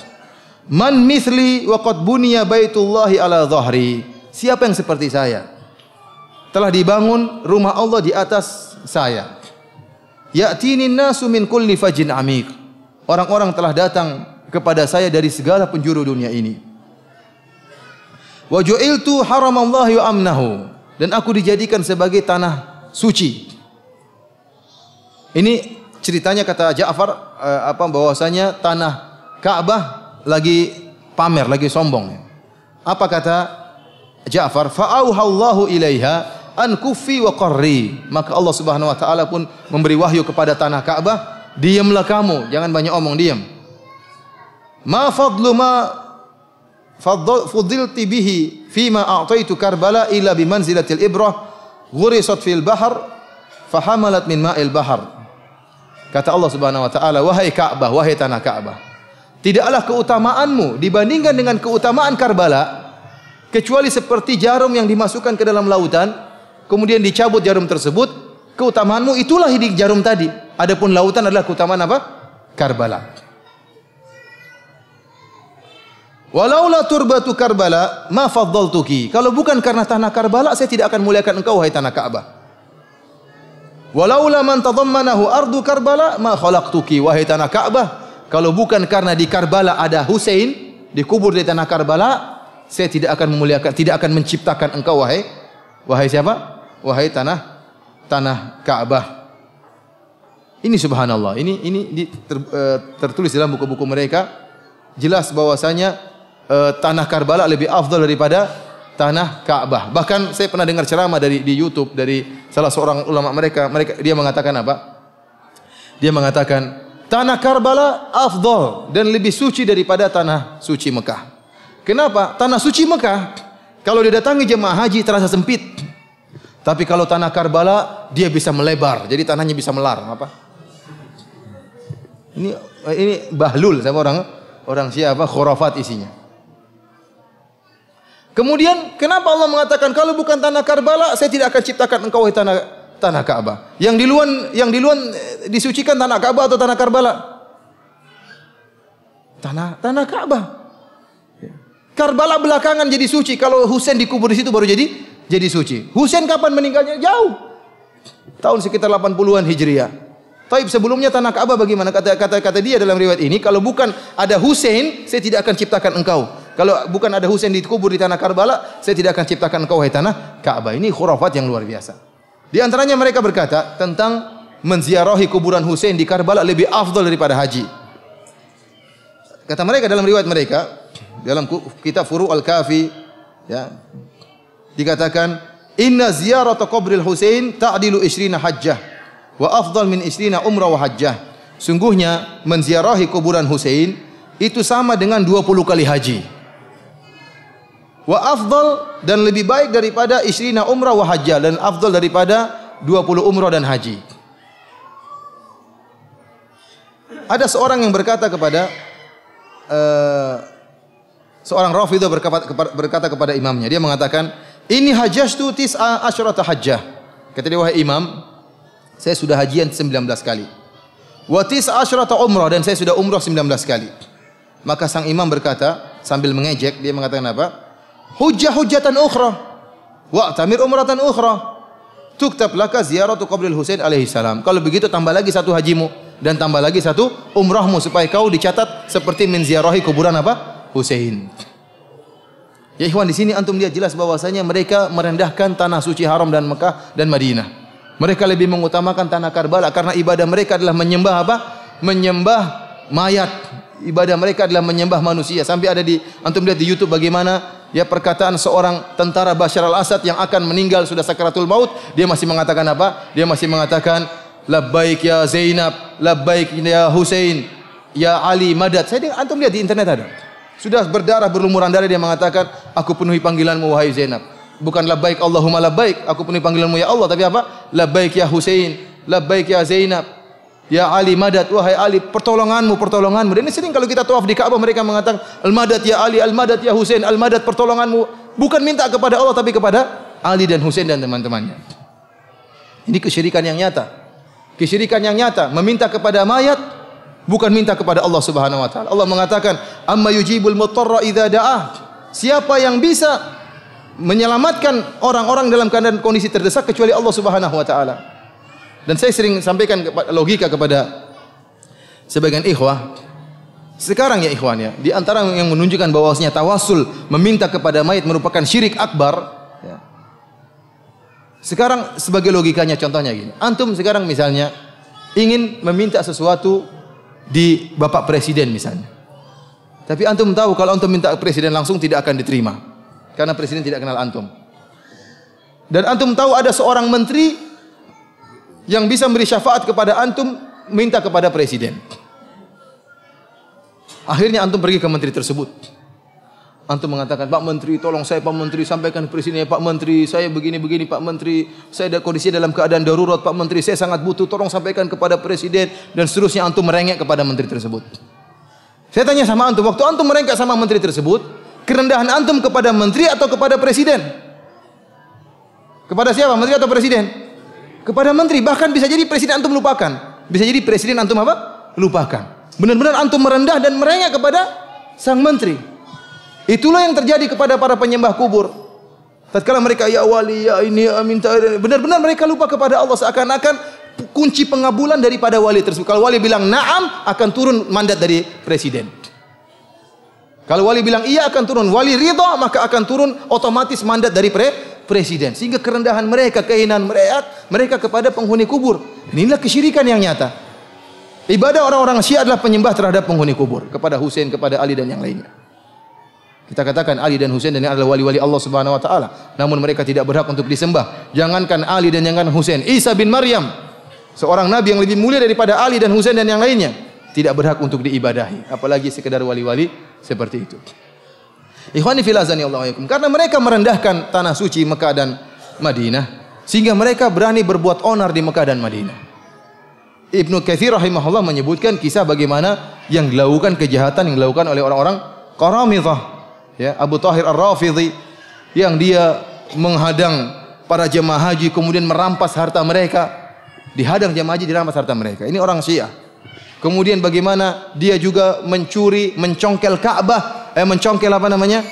man mithli wa qad buniya baitullahi ala dhahri. Siapa yang seperti saya? Telah dibangun rumah Allah di atas saya. Ya'tini nasu min kulli fajin amiq. Orang-orang telah datang kepada saya dari segala penjuru dunia ini. Wa ju'iltu haramallahi wa amnahu. Dan aku dijadikan sebagai tanah suci. Ini ceritanya kata Ja'far bahwasanya tanah Ka'bah lagi pamer, lagi sombong. Apa kata Ja'far? Fa'auhallahu ilaiha an kufi wa qarri. Maka Allah Subhanahu wa taala pun memberi wahyu kepada tanah Ka'bah, diamlah kamu, jangan banyak omong, diam. Ma fadlu ma fudilti bihi fima a'taitu Karbala illa bi manzilatil ibrah ghurisat fil bahr fahamalat min ma'il bahr. Kata Allah Subhanahu wa taala, wahai Ka'bah, wahai tanah Ka'bah, tidaklah keutamaanmu dibandingkan dengan keutamaan Karbala kecuali seperti jarum yang dimasukkan ke dalam lautan, kemudian dicabut jarum tersebut, keutamaanmu itulah di jarum tadi. Adapun lautan adalah keutamaan apa? Karbala. Walaula turbatu Karbala ma faddaltuki. Kalau bukan karena tanah Karbala, saya tidak akan muliakan engkau wahai tanah Ka'bah. Walaula man tadammanahu ardu Karbala ma khalaqtuki. Wahai tanah Ka'bah, kalau bukan karena di Karbala ada Husain dikubur di tanah Karbala, saya tidak akan memuliakan, tidak akan menciptakan engkau wahai siapa? Wahai tanah Ka'bah. Ini subhanallah. Ini tertulis dalam buku-buku mereka, jelas bahwasanya tanah Karbala lebih afdal daripada tanah Ka'bah. Bahkan saya pernah dengar ceramah di YouTube dari salah seorang ulama mereka dia mengatakan apa? Dia mengatakan tanah Karbala afdal dan lebih suci daripada tanah suci Mekah. Kenapa? Tanah suci Mekah kalau didatangi jemaah haji terasa sempit. Tapi kalau tanah Karbala dia bisa melebar. Jadi tanahnya bisa melar, apa? Ini bahlul sama orang siapa? Khurafat isinya. Kemudian kenapa Allah mengatakan kalau bukan tanah Karbala saya tidak akan ciptakan engkau wahai tanah Ka'bah. Yang di luar disucikan tanah Ka'bah atau tanah Karbala? Tanah Ka'bah. Karbala belakangan jadi suci. Kalau Husain dikubur di situ baru jadi suci. Husain kapan meninggalnya? Jauh. Tahun sekitar 80-an Hijriah. Taib sebelumnya tanah Ka'bah bagaimana? Kata dia dalam riwayat ini, kalau bukan ada Husain, saya tidak akan ciptakan engkau. Kalau bukan ada Husain dikubur di tanah Karbala, saya tidak akan ciptakan engkau wahai tanah Ka'bah. Ini khurafat yang luar biasa. Di antaranya mereka berkata tentang menziarahi kuburan Husain di Karbala lebih afdal daripada haji. Kata mereka dalam riwayat mereka, dalam kitab Furu' al-Kafi, ya, dikatakan inna ziyarata qabril Husain ta'dilu 20 hajjah wa afdal min 20 umrah wa hajjah. Sungguhnya menziarahi kuburan Husain itu sama dengan 20 kali haji. Wa afdal dan lebih baik daripada 20 umrah wa hajjah, dan afdal daripada 20 umrah dan haji. Ada seorang yang berkata kepada seorang Rafidhah berkata kepada imamnya, dia mengatakan, "Ini hajjatu tis'a asyrata hajjah." Kata dia, wahai imam, saya sudah hajian 19 kali. Wa tis'a asyrata umrah, dan saya sudah umrah 19 kali. Maka sang imam berkata sambil mengejek, dia mengatakan apa? Hujjatan ukhra wa tamir umratan ukhra tuktab laka ziyaratu qabril Husain alaihi salam. Kalau begitu tambah lagi satu hajimu dan tambah lagi satu umrahmu supaya kau dicatat seperti menziarahi kuburan apa? Husain. Ya ikhwan, di sini antum lihat jelas bahwasanya mereka merendahkan tanah suci haram dan Mekah dan Madinah. Mereka lebih mengutamakan tanah Karbala karena ibadah mereka adalah menyembah apa? Menyembah mayat. Ibadah mereka adalah menyembah manusia. Sampai ada antum lihat di YouTube bagaimana ya perkataan seorang tentara Bashar al-Assad yang akan meninggal sudah sakaratul maut, dia masih mengatakan apa? Dia masih mengatakan labbaik ya Zainab, labbaik ya Husain, ya Ali madad. Antum lihat di internet ada. Sudah berdarah berlumuran darah dia mengatakan, aku penuhi panggilanmu wahai Zainab. Bukan labbaik Allahumma labbaik, aku penuhi panggilanmu ya Allah, tapi apa? Labbaik ya Husain, labbaik ya Zainab, ya Ali madad, wahai Ali pertolonganmu. Dan ini sering kalau kita tawaf di Ka'bah mereka mengatakan al-madad ya Ali, al-madad ya Husain, al-madad pertolonganmu. Bukan minta kepada Allah tapi kepada Ali dan Husain dan teman-temannya. Ini kesyirikan yang nyata. Kesyirikan yang nyata, meminta kepada mayat bukan minta kepada Allah Subhanahu wa taala. Allah mengatakan, "Amma yujibul mutarra idza da'ah." Siapa yang bisa menyelamatkan orang-orang dalam keadaan kondisi terdesak kecuali Allah Subhanahu wa taala. Dan saya sering sampaikan logika kepada sebagian ikhwah. Sekarang ya ikhwan ya, di antara yang menunjukkan bahwasanya tawasul meminta kepada mayit merupakan syirik akbar ya. Sekarang sebagai logikanya contohnya gini. Antum sekarang misalnya ingin meminta sesuatu di Bapak Presiden misalnya. Tapi antum tahu kalau antum minta presiden langsung tidak akan diterima. Karena presiden tidak kenal antum. Dan antum tahu ada seorang menteri yang bisa memberi syafaat kepada antum, minta kepada presiden. Akhirnya antum pergi ke menteri tersebut. Antum mengatakan, Pak Menteri, tolong saya Pak Menteri, sampaikan ke presiden, Pak Menteri, saya begini-begini Pak Menteri, saya ada kondisi dalam keadaan darurat Pak Menteri, saya sangat butuh, tolong sampaikan kepada presiden, dan seterusnya antum merengek kepada menteri tersebut. Saya tanya sama antum, waktu antum merengek sama menteri tersebut, kerendahan antum kepada menteri atau kepada presiden? Kepada siapa? Menteri atau presiden? Kepada menteri. Bahkan bisa jadi presiden antum lupakan. Bisa jadi presiden antum apa? Lupakan. Benar-benar antum merendah dan merengek kepada sang menteri. Itulah yang terjadi kepada para penyembah kubur. Tatkala mereka ya wali, ya ini, ya minta, benar-benar mereka lupa kepada Allah, seakan-akan kunci pengabulan daripada wali tersebut. Kalau wali bilang na'am, akan turun mandat dari presiden. Kalau wali bilang iya, akan turun. Wali ridha, maka akan turun otomatis mandat dari presiden. Sehingga kerendahan mereka, kehinaan mereka kepada penghuni kubur. Inilah kesyirikan yang nyata. Ibadah orang-orang Syiah adalah penyembah terhadap penghuni kubur, kepada Husain, kepada Ali dan yang lainnya. Kita katakan Ali dan Husain dan adalah wali-wali Allah Subhanahu wa taala, namun mereka tidak berhak untuk disembah. Jangankan Ali dan jangankan Husain, Isa bin Maryam, seorang nabi yang lebih mulia daripada Ali dan Husain dan yang lainnya, tidak berhak untuk diibadahi, apalagi sekedar wali-wali seperti itu. Ikhwani fillah azanillahu wa iyyakum, karena mereka merendahkan tanah suci Mekah dan Madinah, sehingga mereka berani berbuat onar di Mekah dan Madinah. Ibnu Katsir rahimahullah menyebutkan kisah bagaimana yang dilakukan kejahatan yang dilakukan oleh orang-orang Qaramidhah. Ya, Abu Thahir Ar-Rafidhi yang dia menghadang para jemaah haji, kemudian merampas harta mereka. Dihadang jemaah haji, dirampas harta mereka. Ini orang Syiah. Kemudian bagaimana dia juga mencuri, mencongkel Ka'bah, mencongkel apa namanya?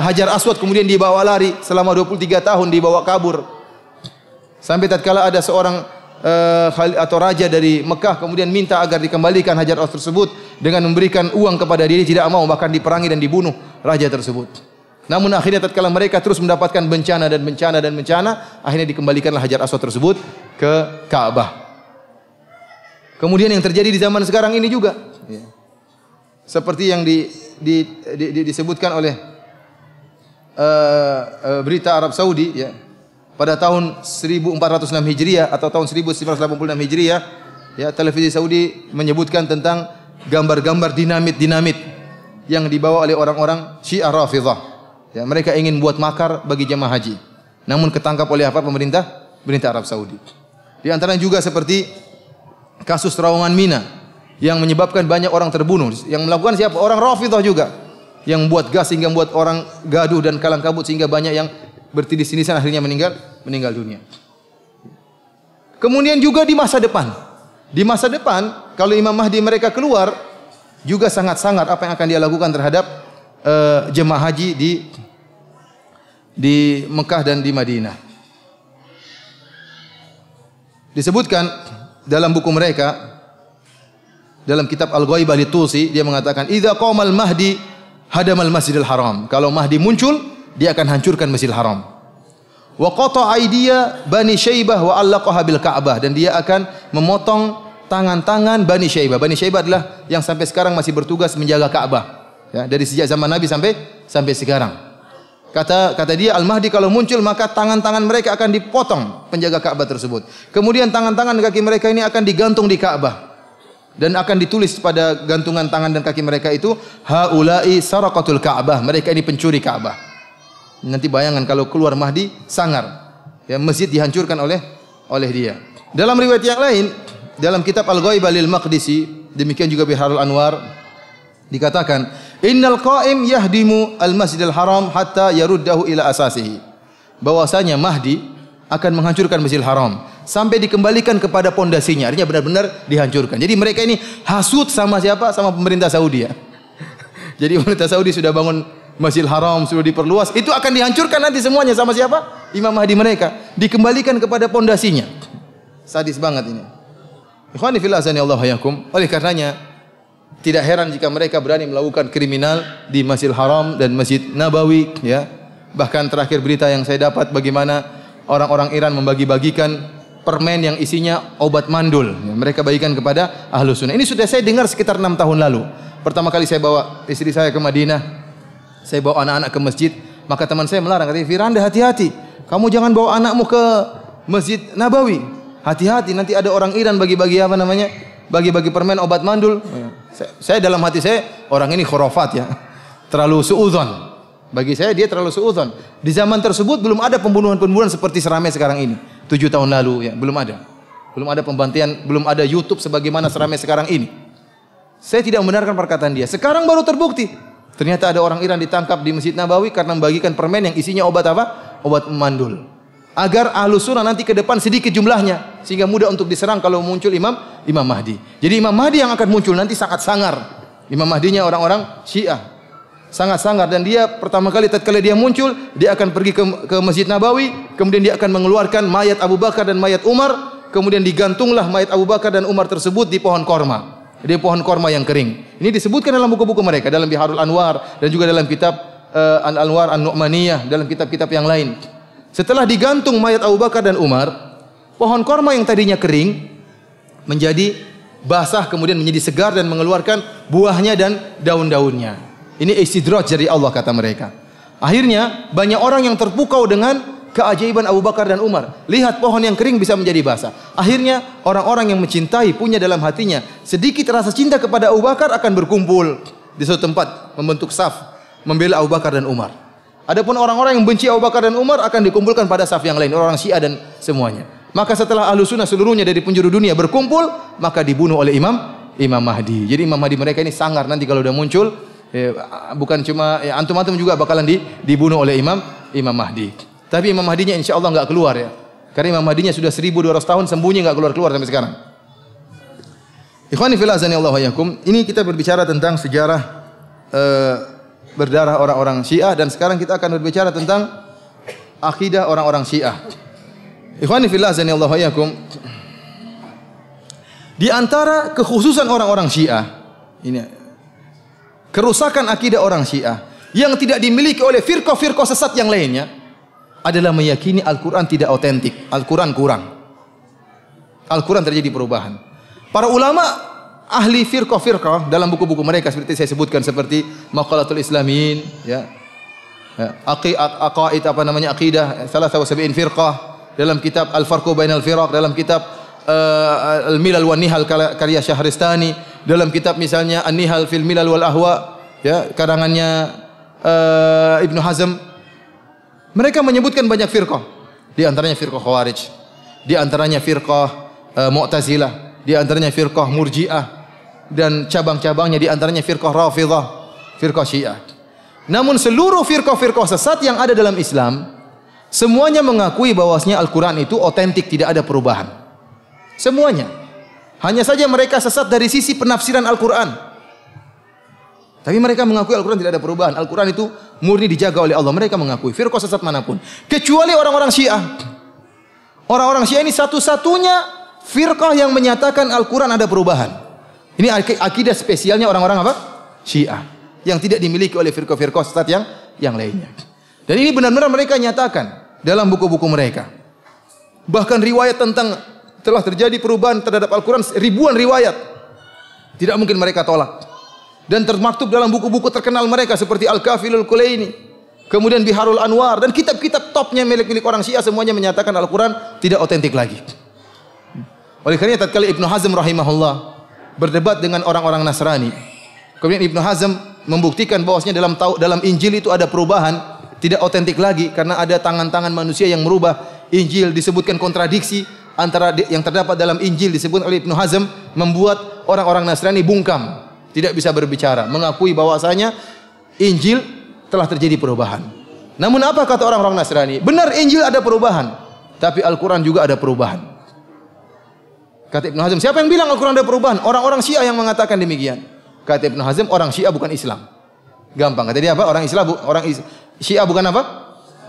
Hajar Aswad, kemudian dibawa lari selama 23 tahun, dibawa kabur. Sampai tatkala ada seorang atau raja dari Mekah kemudian minta agar dikembalikan Hajar Aswad tersebut dengan memberikan uang kepada diri, tidak mau, bahkan diperangi dan dibunuh raja tersebut. Namun akhirnya tatkala mereka terus mendapatkan bencana dan bencana dan bencana, akhirnya dikembalikanlah Hajar Aswad tersebut ke Ka'bah. Kemudian yang terjadi di zaman sekarang ini juga, ya, seperti yang disebutkan oleh berita Arab Saudi, ya, pada tahun 1406 Hijriah atau tahun 1986 Hijriah, ya, televisi Saudi menyebutkan tentang gambar-gambar dinamit yang dibawa oleh orang-orang Syiah Rafidhah. Ya, mereka ingin buat makar bagi jemaah haji. Namun ketangkap oleh apa? Pemerintah Arab Saudi. Di antaranya juga seperti kasus terowongan Mina yang menyebabkan banyak orang terbunuh. Yang melakukan siapa? Orang Rafidhah juga. Yang buat gas sehingga membuat orang gaduh dan kalang kabut sehingga banyak yang bertindis-tindisan akhirnya meninggal dunia. Kemudian juga di masa depan. Di masa depan kalau Imam Mahdi mereka keluar, juga sangat-sangat apa yang akan dia lakukan terhadap jemaah haji di Mekah dan di Madinah. Disebutkan dalam buku mereka, dalam kitab Al-Ghaibah Lit-Tusi, dia mengatakan, "Idza qamal Mahdi hadamal Masjidil Haram." Kalau Mahdi muncul, dia akan hancurkan Masjidil Haram. Wa qata'a aydiya Bani Syaibah wa 'allaqaha bil Ka'bah, dan dia akan memotong tangan-tangan Bani Syaibah. Bani Syaibah adalah yang sampai sekarang masih bertugas menjaga Ka'bah. Ya, dari sejak zaman Nabi sampai sekarang. Kata dia, Al-Mahdi kalau muncul maka tangan-tangan mereka akan dipotong, penjaga Ka'bah tersebut. Kemudian tangan-tangan kaki mereka ini akan digantung di Ka'bah. Dan akan ditulis pada gantungan tangan dan kaki mereka itu, haula'i saraqatul Ka'bah, mereka ini pencuri Ka'bah. Nanti bayangan kalau keluar Mahdi, sangar. Ya, masjid dihancurkan oleh dia. Dalam riwayat yang lain, dalam kitab Al-Ghaibah lil Maqdisi, demikian juga Biharul Anwar, dikatakan, innal qa'im yahdimu al-Masjidil Haram hatta yaruddahu ila asasihi. Bahwasanya Mahdi akan menghancurkan Masjidil Haram sampai dikembalikan kepada pondasinya. Artinya benar-benar dihancurkan. Jadi mereka ini hasut sama siapa? Sama pemerintah Saudi, ya. Jadi pemerintah Saudi sudah bangun Masjidil Haram, sudah diperluas, itu akan dihancurkan nanti semuanya sama siapa? Imam Mahdi mereka. Dikembalikan kepada pondasinya. Sadis banget ini. Ikhwani fillah azanillahu wa iyyakum. Oleh karenanya tidak heran jika mereka berani melakukan kriminal di Masjidil Haram dan Masjid Nabawi, ya. Bahkan terakhir berita yang saya dapat bagaimana orang-orang Iran membagi-bagikan permen yang isinya obat mandul. Ya, mereka bagikan kepada Ahlus Sunnah. Ini sudah saya dengar sekitar 6 tahun lalu. Pertama kali saya bawa istri saya ke Madinah, saya bawa anak-anak ke masjid, maka teman saya melarang, katanya, "Firanda, hati-hati. Kamu jangan bawa anakmu ke Masjid Nabawi. Hati-hati nanti ada orang Iran bagi-bagi apa namanya? Bagi-bagi permen obat mandul. Saya dalam hati saya orang ini khurafat ya. Terlalu suudzon. Bagi saya dia terlalu suudzon. Di zaman tersebut belum ada pembunuhan-pembunuhan seperti seramai sekarang ini. 7 tahun lalu ya, belum ada. Belum ada pembantian, belum ada YouTube sebagaimana seramai sekarang ini. Saya tidak membenarkan perkataan dia. Sekarang baru terbukti. Ternyata ada orang Iran ditangkap di Masjid Nabawi karena membagikan permen yang isinya obat apa? Obat mandul. Agar Ahlus Sunnah nanti ke depan sedikit jumlahnya sehingga mudah untuk diserang kalau muncul Imam Mahdi. Jadi Imam Mahdi yang akan muncul nanti sangat sangar. Imam Mahdinya orang-orang Syiah. Sangat sangar dan dia pertama kali tatkala dia muncul, dia akan pergi ke Masjid Nabawi, kemudian dia akan mengeluarkan mayat Abu Bakar dan mayat Umar, kemudian digantunglah mayat Abu Bakar dan Umar tersebut di pohon korma. Di pohon korma yang kering. Ini disebutkan dalam buku-buku mereka, dalam Biharul Anwar dan juga dalam kitab Al-Anwar An-Nu'maniyah, dalam kitab-kitab yang lain. Setelah digantung mayat Abu Bakar dan Umar, pohon korma yang tadinya kering menjadi basah, kemudian menjadi segar dan mengeluarkan buahnya dan daun-daunnya. Ini istidraj dari Allah kata mereka. Akhirnya banyak orang yang terpukau dengan keajaiban Abu Bakar dan Umar. Lihat pohon yang kering bisa menjadi basah. Akhirnya orang-orang yang mencintai punya dalam hatinya sedikit rasa cinta kepada Abu Bakar akan berkumpul di suatu tempat membentuk saf membela Abu Bakar dan Umar. Adapun orang-orang yang benci Abu Bakar dan Umar akan dikumpulkan pada saf yang lain, orang Syiah dan semuanya. Maka setelah Ahlus Sunnah seluruhnya dari penjuru dunia berkumpul, maka dibunuh oleh Imam Mahdi. Jadi Imam Mahdi mereka ini sangar nanti kalau udah muncul, bukan cuma antum-antum juga bakalan dibunuh oleh Imam Mahdi. Tapi Imam Mahdinya insya Allah enggak keluar ya. Karena Imam Mahdinya sudah 1200 tahun sembunyi enggak keluar sampai sekarang. Ikhwani fillah azanillahu wa iyyakum, ini kita berbicara tentang sejarah berdarah orang-orang Syiah dan sekarang kita akan berbicara tentang akidah orang-orang Syiah. Ikhwani fillah azanillahu wa iyyakum, di antara kekhususan orang-orang Syiah ini kerusakan akidah orang Syiah yang tidak dimiliki oleh firqah-firqah sesat yang lainnya adalah meyakini Al-Quran tidak otentik, Al-Quran kurang. Al-Quran terjadi perubahan. Para ulama ahli firqah-firqah dalam buku-buku mereka seperti saya sebutkan seperti Maqalatul Islamin, ya, aqaid apa namanya aqidah 73 firqah, dalam kitab Al-Farqu Bainal Firaq, dalam kitab Al-Milal wan Nihal karya Syahristani, dalam kitab misalnya An-Nihal fil Milal wal Ahwa, ya, karangannya Ibnu Hazm. Mereka menyebutkan banyak firqah. Di antaranya firqah Khawarij, di antaranya firqah Mu'tazilah, di antaranya firqah Murji'ah dan cabang-cabangnya di antaranya firqah Rafidhah, firqah Syiah. Namun seluruh firqah-firqah sesat yang ada dalam Islam semuanya mengakui bahwasanya Al-Qur'an itu otentik, tidak ada perubahan. Semuanya. Hanya saja mereka sesat dari sisi penafsiran Al-Qur'an. Tapi mereka mengakui Al-Quran tidak ada perubahan. Al-Quran itu murni dijaga oleh Allah. Mereka mengakui firqah sesat manapun. Kecuali orang-orang Syiah. Orang-orang Syiah ini satu-satunya firqah yang menyatakan Al-Quran ada perubahan. Ini akidah spesialnya orang-orang apa? Syiah. Yang tidak dimiliki oleh firqah-firqah sesat yang lainnya. Dan ini benar-benar mereka nyatakan dalam buku-buku mereka. Bahkan riwayat tentang telah terjadi perubahan terhadap Al-Quran, ribuan riwayat. Tidak mungkin mereka tolak. Dan termaktub dalam buku-buku terkenal mereka seperti Al-Kafilul Kulaini, kemudian Biharul Anwar dan kitab-kitab topnya milik orang Syiah semuanya menyatakan Al-Quran tidak otentik lagi. Oleh karena tatkala Ibnu Hazm rahimahullah berdebat dengan orang-orang Nasrani, kemudian Ibnu Hazm membuktikan bahwasanya dalam Injil itu ada perubahan, tidak otentik lagi karena ada tangan-tangan manusia yang merubah Injil. Disebutkan kontradiksi antara yang terdapat dalam Injil disebut oleh Ibnu Hazm, membuat orang-orang Nasrani bungkam, tidak bisa berbicara, mengakui bahwasanya Injil telah terjadi perubahan. Namun apa kata orang-orang Nasrani? Benar Injil ada perubahan, tapi Al-Quran juga ada perubahan. Kata Ibnu Hazm, siapa yang bilang Al-Quran ada perubahan? Orang-orang Syiah yang mengatakan demikian. Kata Ibnu Hazm, orang Syiah bukan Islam. Gampang, kata dia apa? Orang Syiah bukan apa?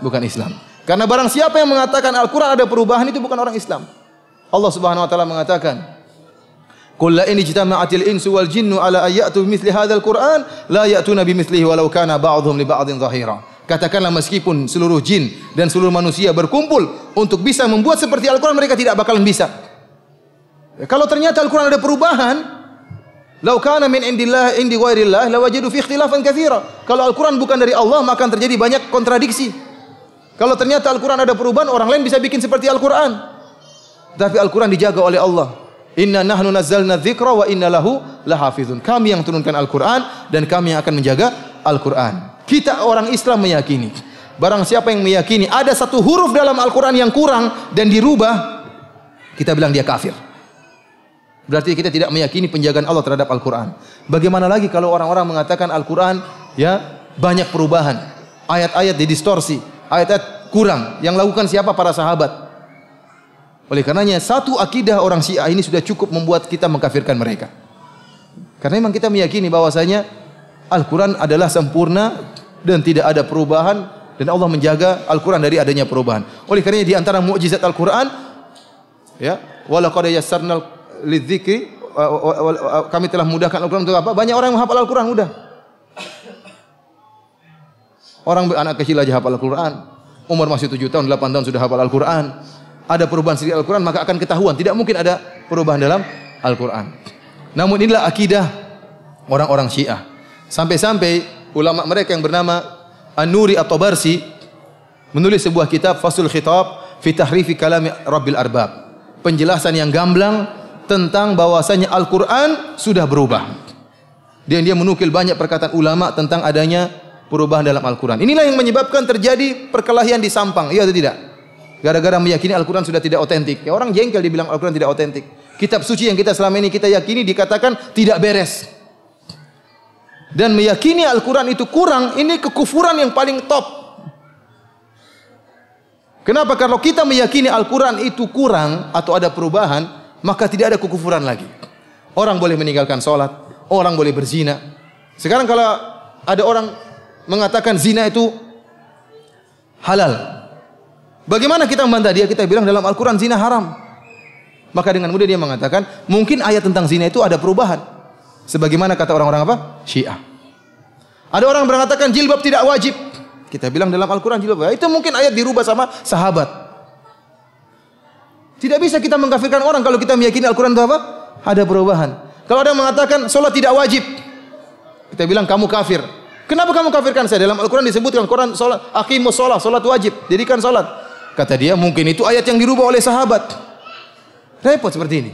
Bukan Islam. Karena barang siapa yang mengatakan Al-Quran ada perubahan itu bukan orang Islam. Allah Subhanahu wa taala mengatakan, "Qul la in ijtama'atil insu wal jinnu ala ayatu bimithli hadzal Qur'an la ya'tuna bimithlihi walau kana ba'dhum li ba'dhin dhahira." Katakanlah meskipun seluruh jin dan seluruh manusia berkumpul untuk bisa membuat seperti Al-Quran, mereka tidak bakalan bisa. Kalau ternyata Al-Quran ada perubahan, "Lau kana min indillah indi ghairillah lawajadu fi ikhtilafan katsira." Kalau Al-Quran bukan dari Allah, maka akan terjadi banyak kontradiksi. Kalau ternyata Al-Quran ada perubahan, orang lain bisa bikin seperti Al-Quran. Tapi Al-Quran dijaga oleh Allah. Inna nahnu nazzalna dzikra wa inna lahu lahafizun. Kami yang turunkan Al-Quran dan kami yang akan menjaga Al-Quran. Kita orang Islam meyakini, barang siapa yang meyakini ada satu huruf dalam Al-Quran yang kurang dan dirubah, kita bilang dia kafir. Berarti kita tidak meyakini penjagaan Allah terhadap Al-Quran. Bagaimana lagi kalau orang-orang mengatakan Al-Quran ya banyak perubahan, ayat-ayat didistorsi, ayat-ayat kurang. Yang lakukan siapa? Para sahabat. Oleh karenanya satu akidah orang Syiah ini sudah cukup membuat kita mengkafirkan mereka. Karena memang kita meyakini bahwasanya Al-Quran adalah sempurna dan tidak ada perubahan, dan Allah menjaga Al-Quran dari adanya perubahan. Oleh karenanya di antara mukjizat Al-Quran, ya, walaqad yassarnal lidzikri, kami telah mudahkan Al-Quran untuk apa? Banyak orang yang menghafal Al-Quran mudah. Orang anak kecil aja hafal Al-Quran. Umur masih 7 tahun, 8 tahun sudah hafal Al-Quran. Ada perubahan sedikit Al-Quran, maka akan ketahuan. Tidak mungkin ada perubahan dalam Al-Quran. Namun inilah akidah orang-orang Syiah. Sampai-sampai ulama mereka yang bernama An-Nuri At-Tabarsi menulis sebuah kitab Faslul Khitab fi Tahrifi Kalami Rabbil Arbab. Penjelasan yang gamblang tentang bahwasanya Al-Quran sudah berubah. Dan dia menukil banyak perkataan ulama tentang adanya perubahan dalam Al-Quran. Inilah yang menyebabkan terjadi perkelahian di Sampang, iya atau tidak? Gara-gara meyakini Al-Quran sudah tidak otentik. Ya, orang jengkel dibilang Al-Quran tidak otentik. Kitab suci yang kita selama ini kita yakini dikatakan tidak beres. Dan meyakini Al-Quran itu kurang, ini kekufuran yang paling top. Kenapa? Kalau kita meyakini Al-Quran itu kurang atau ada perubahan, maka tidak ada kekufuran lagi. Orang boleh meninggalkan sholat, orang boleh berzina. Sekarang kalau ada orang mengatakan zina itu halal, bagaimana kita membantah dia? Kita bilang dalam Al-Quran zina haram. Maka dengan mudah dia mengatakan mungkin ayat tentang zina itu ada perubahan. Sebagaimana kata orang-orang apa? Syiah. Ada orang mengatakan jilbab tidak wajib. Kita bilang dalam Al-Quran jilbab. Itu mungkin ayat dirubah sama sahabat. Tidak bisa kita mengkafirkan orang kalau kita meyakini Al-Quran itu apa? Ada perubahan. Kalau ada yang mengatakan sholat tidak wajib, kita bilang kamu kafir. Kenapa kamu kafirkan saya? Dalam Al-Quran disebutkan Quran sholat, aqimus sholat, sholat wajib, dirikan sholat. Kata dia mungkin itu ayat yang dirubah oleh sahabat. Repot seperti ini.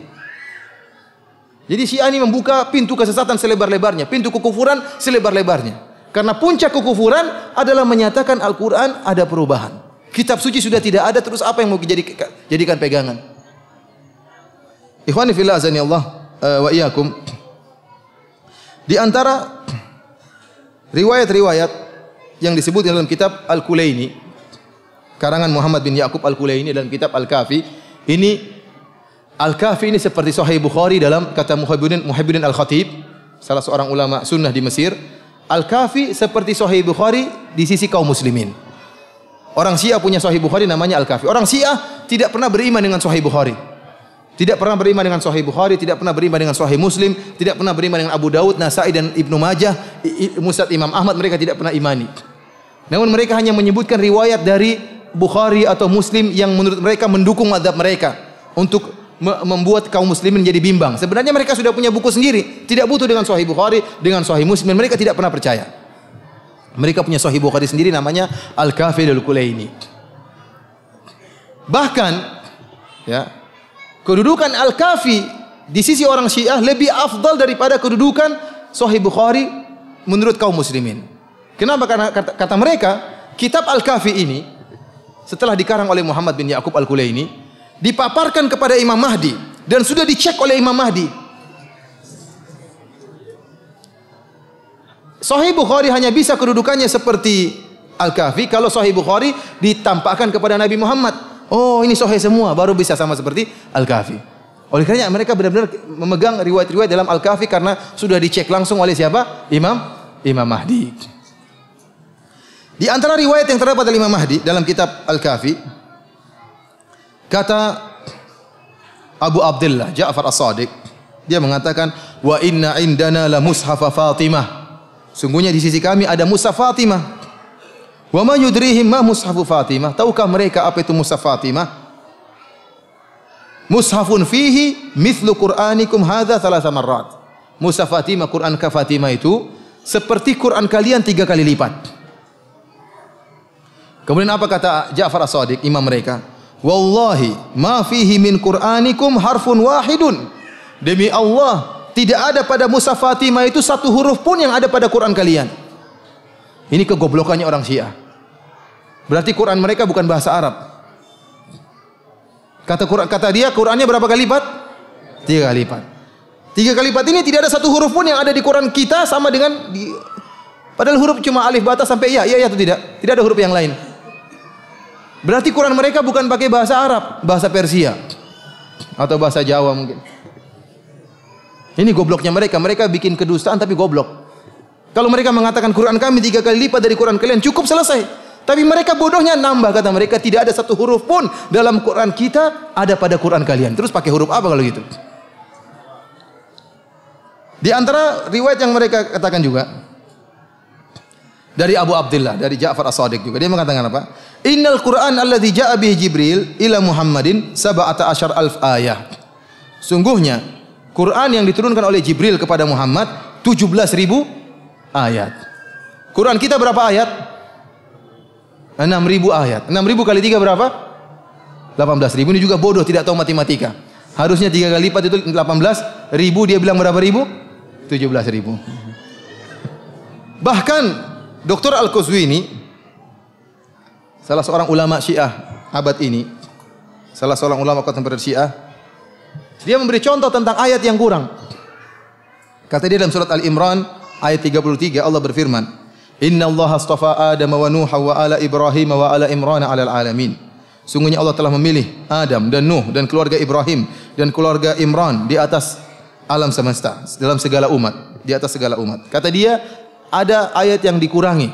Jadi Syiah ini membuka pintu kesesatan selebar-lebarnya, pintu kekufuran selebar-lebarnya. Karena puncak kekufuran adalah menyatakan Al-Quran ada perubahan. Kitab suci sudah tidak ada, terus apa yang mau dijadikan pegangan? Ikhwani fillah azani Allah wa iyyakum. Di antara riwayat-riwayat yang disebut dalam kitab Al-Kulaini, karangan Muhammad bin Ya'qub Al-Kulaini dalam kitab Al-Kafi, ini Al-Kafi ini seperti Sahih Bukhari dalam kata Muhibbuddin Al-Khatib, salah seorang ulama sunnah di Mesir. Al-Kafi seperti Sahih Bukhari di sisi kaum muslimin. Orang Syiah punya Sahih Bukhari namanya Al-Kafi. Orang Syiah tidak pernah beriman dengan Sahih Bukhari. Tidak pernah beriman dengan Sahih Bukhari, tidak pernah beriman dengan Sahih Muslim, tidak pernah beriman dengan Abu Daud, Nasai dan Ibnu Majah, Musnad Imam Ahmad, mereka tidak pernah imani. Namun mereka hanya menyebutkan riwayat dari Bukhari atau Muslim yang menurut mereka mendukung mazhab mereka untuk membuat kaum muslimin menjadi bimbang. Sebenarnya mereka sudah punya buku sendiri, tidak butuh dengan Sahih Bukhari, dengan Sahih Muslim, mereka tidak pernah percaya. Mereka punya Sahih Bukhari sendiri namanya Al-Kafi Al-Kulaini. Bahkan ya, kedudukan Al-Kafi di sisi orang Syiah lebih afdal daripada kedudukan Sahih Bukhari menurut kaum muslimin. Kenapa? Karena kata mereka, kitab Al-Kafi ini setelah dikarang oleh Muhammad bin Ya'qub Al-Kulaini, dipaparkan kepada Imam Mahdi dan sudah dicek oleh Imam Mahdi. Sahih Bukhari hanya bisa kedudukannya seperti Al-Kafi kalau Sahih Bukhari ditampakkan kepada Nabi Muhammad. Oh, ini sahih semua, baru bisa sama seperti Al-Kafi. Oleh karena mereka benar-benar memegang riwayat-riwayat dalam Al-Kafi karena sudah dicek langsung oleh siapa? Imam Mahdi. Di antara riwayat yang terdapat dari Imam Mahdi dalam kitab Al-Kafi, kata Abu Abdullah Ja'far As-Sadiq, dia mengatakan, wa inna indana la mushaf Fatimah. Sungguhnya di sisi kami ada mushaf Fatimah. Wa ma yudrihim ma mushafu Fatimah? Tahukah mereka apa itu mushaf Fatimah? Mushafun fihi mithlu Qur'anikum hadza thalatha marrat. Mushaf Fatimah, Quran ka Fatimah itu seperti Quran kalian 3 kali lipat. Kemudian apa kata Ja'far As-Shadiq, imam mereka? Wallahi ma fihi min Qur'anikum harfun wahidun. Demi Allah, tidak ada pada mushaf Fatimah itu satu huruf pun yang ada pada Quran kalian. Ini kegoblokannya orang Syiah. Berarti Quran mereka bukan bahasa Arab. Kata dia Qurannya berapa kali lipat? 3 kali lipat. 3 kali lipat ini tidak ada satu huruf pun yang ada di Quran kita sama dengan padahal huruf cuma alif bata sampai ya atau tidak? Tidak ada huruf yang lain. Berarti Quran mereka bukan pakai bahasa Arab, bahasa Persia atau bahasa Jawa mungkin. Ini gobloknya mereka. Mereka bikin kedustaan tapi goblok. Kalau mereka mengatakan Quran kami 3 kali lipat dari Quran kalian, cukup selesai. Tapi mereka bodohnya nambah, kata mereka tidak ada satu huruf pun dalam Quran kita ada pada Quran kalian. Terus pakai huruf apa kalau gitu? Di antara riwayat yang mereka katakan juga dari Abu Abdullah, dari Ja'far As-Shadiq juga, dia mengatakan apa? Innal Quran alladzi ja'a bihi Jibril ila Muhammadin 17,000 ayah. Sungguhnya Quran yang diturunkan oleh Jibril kepada Muhammad 17.000 ayat. Quran kita berapa ayat? 6.000 ayat. 6.000 kali 3 berapa? 18.000. Ini juga bodoh, tidak tahu matematika. Harusnya 3 kali lipat itu 18.000, dia bilang berapa ribu? 17.000. Bahkan Dr. Al-Qazwini, salah seorang ulama Syiah abad ini, salah seorang ulama kontemporer Syiah, dia memberi contoh tentang ayat yang kurang. Kata dia dalam surat Al-Imran ayat 33, Allah berfirman, Inna Allah astafa Adam wa Nuh wa ala Ibrahim wa ala Imran ala alamin. Sungguhnya Allah telah memilih Adam dan Nuh dan keluarga Ibrahim dan keluarga Imran di atas alam semesta, dalam segala umat, di atas segala umat. Kata dia, ada ayat yang dikurangi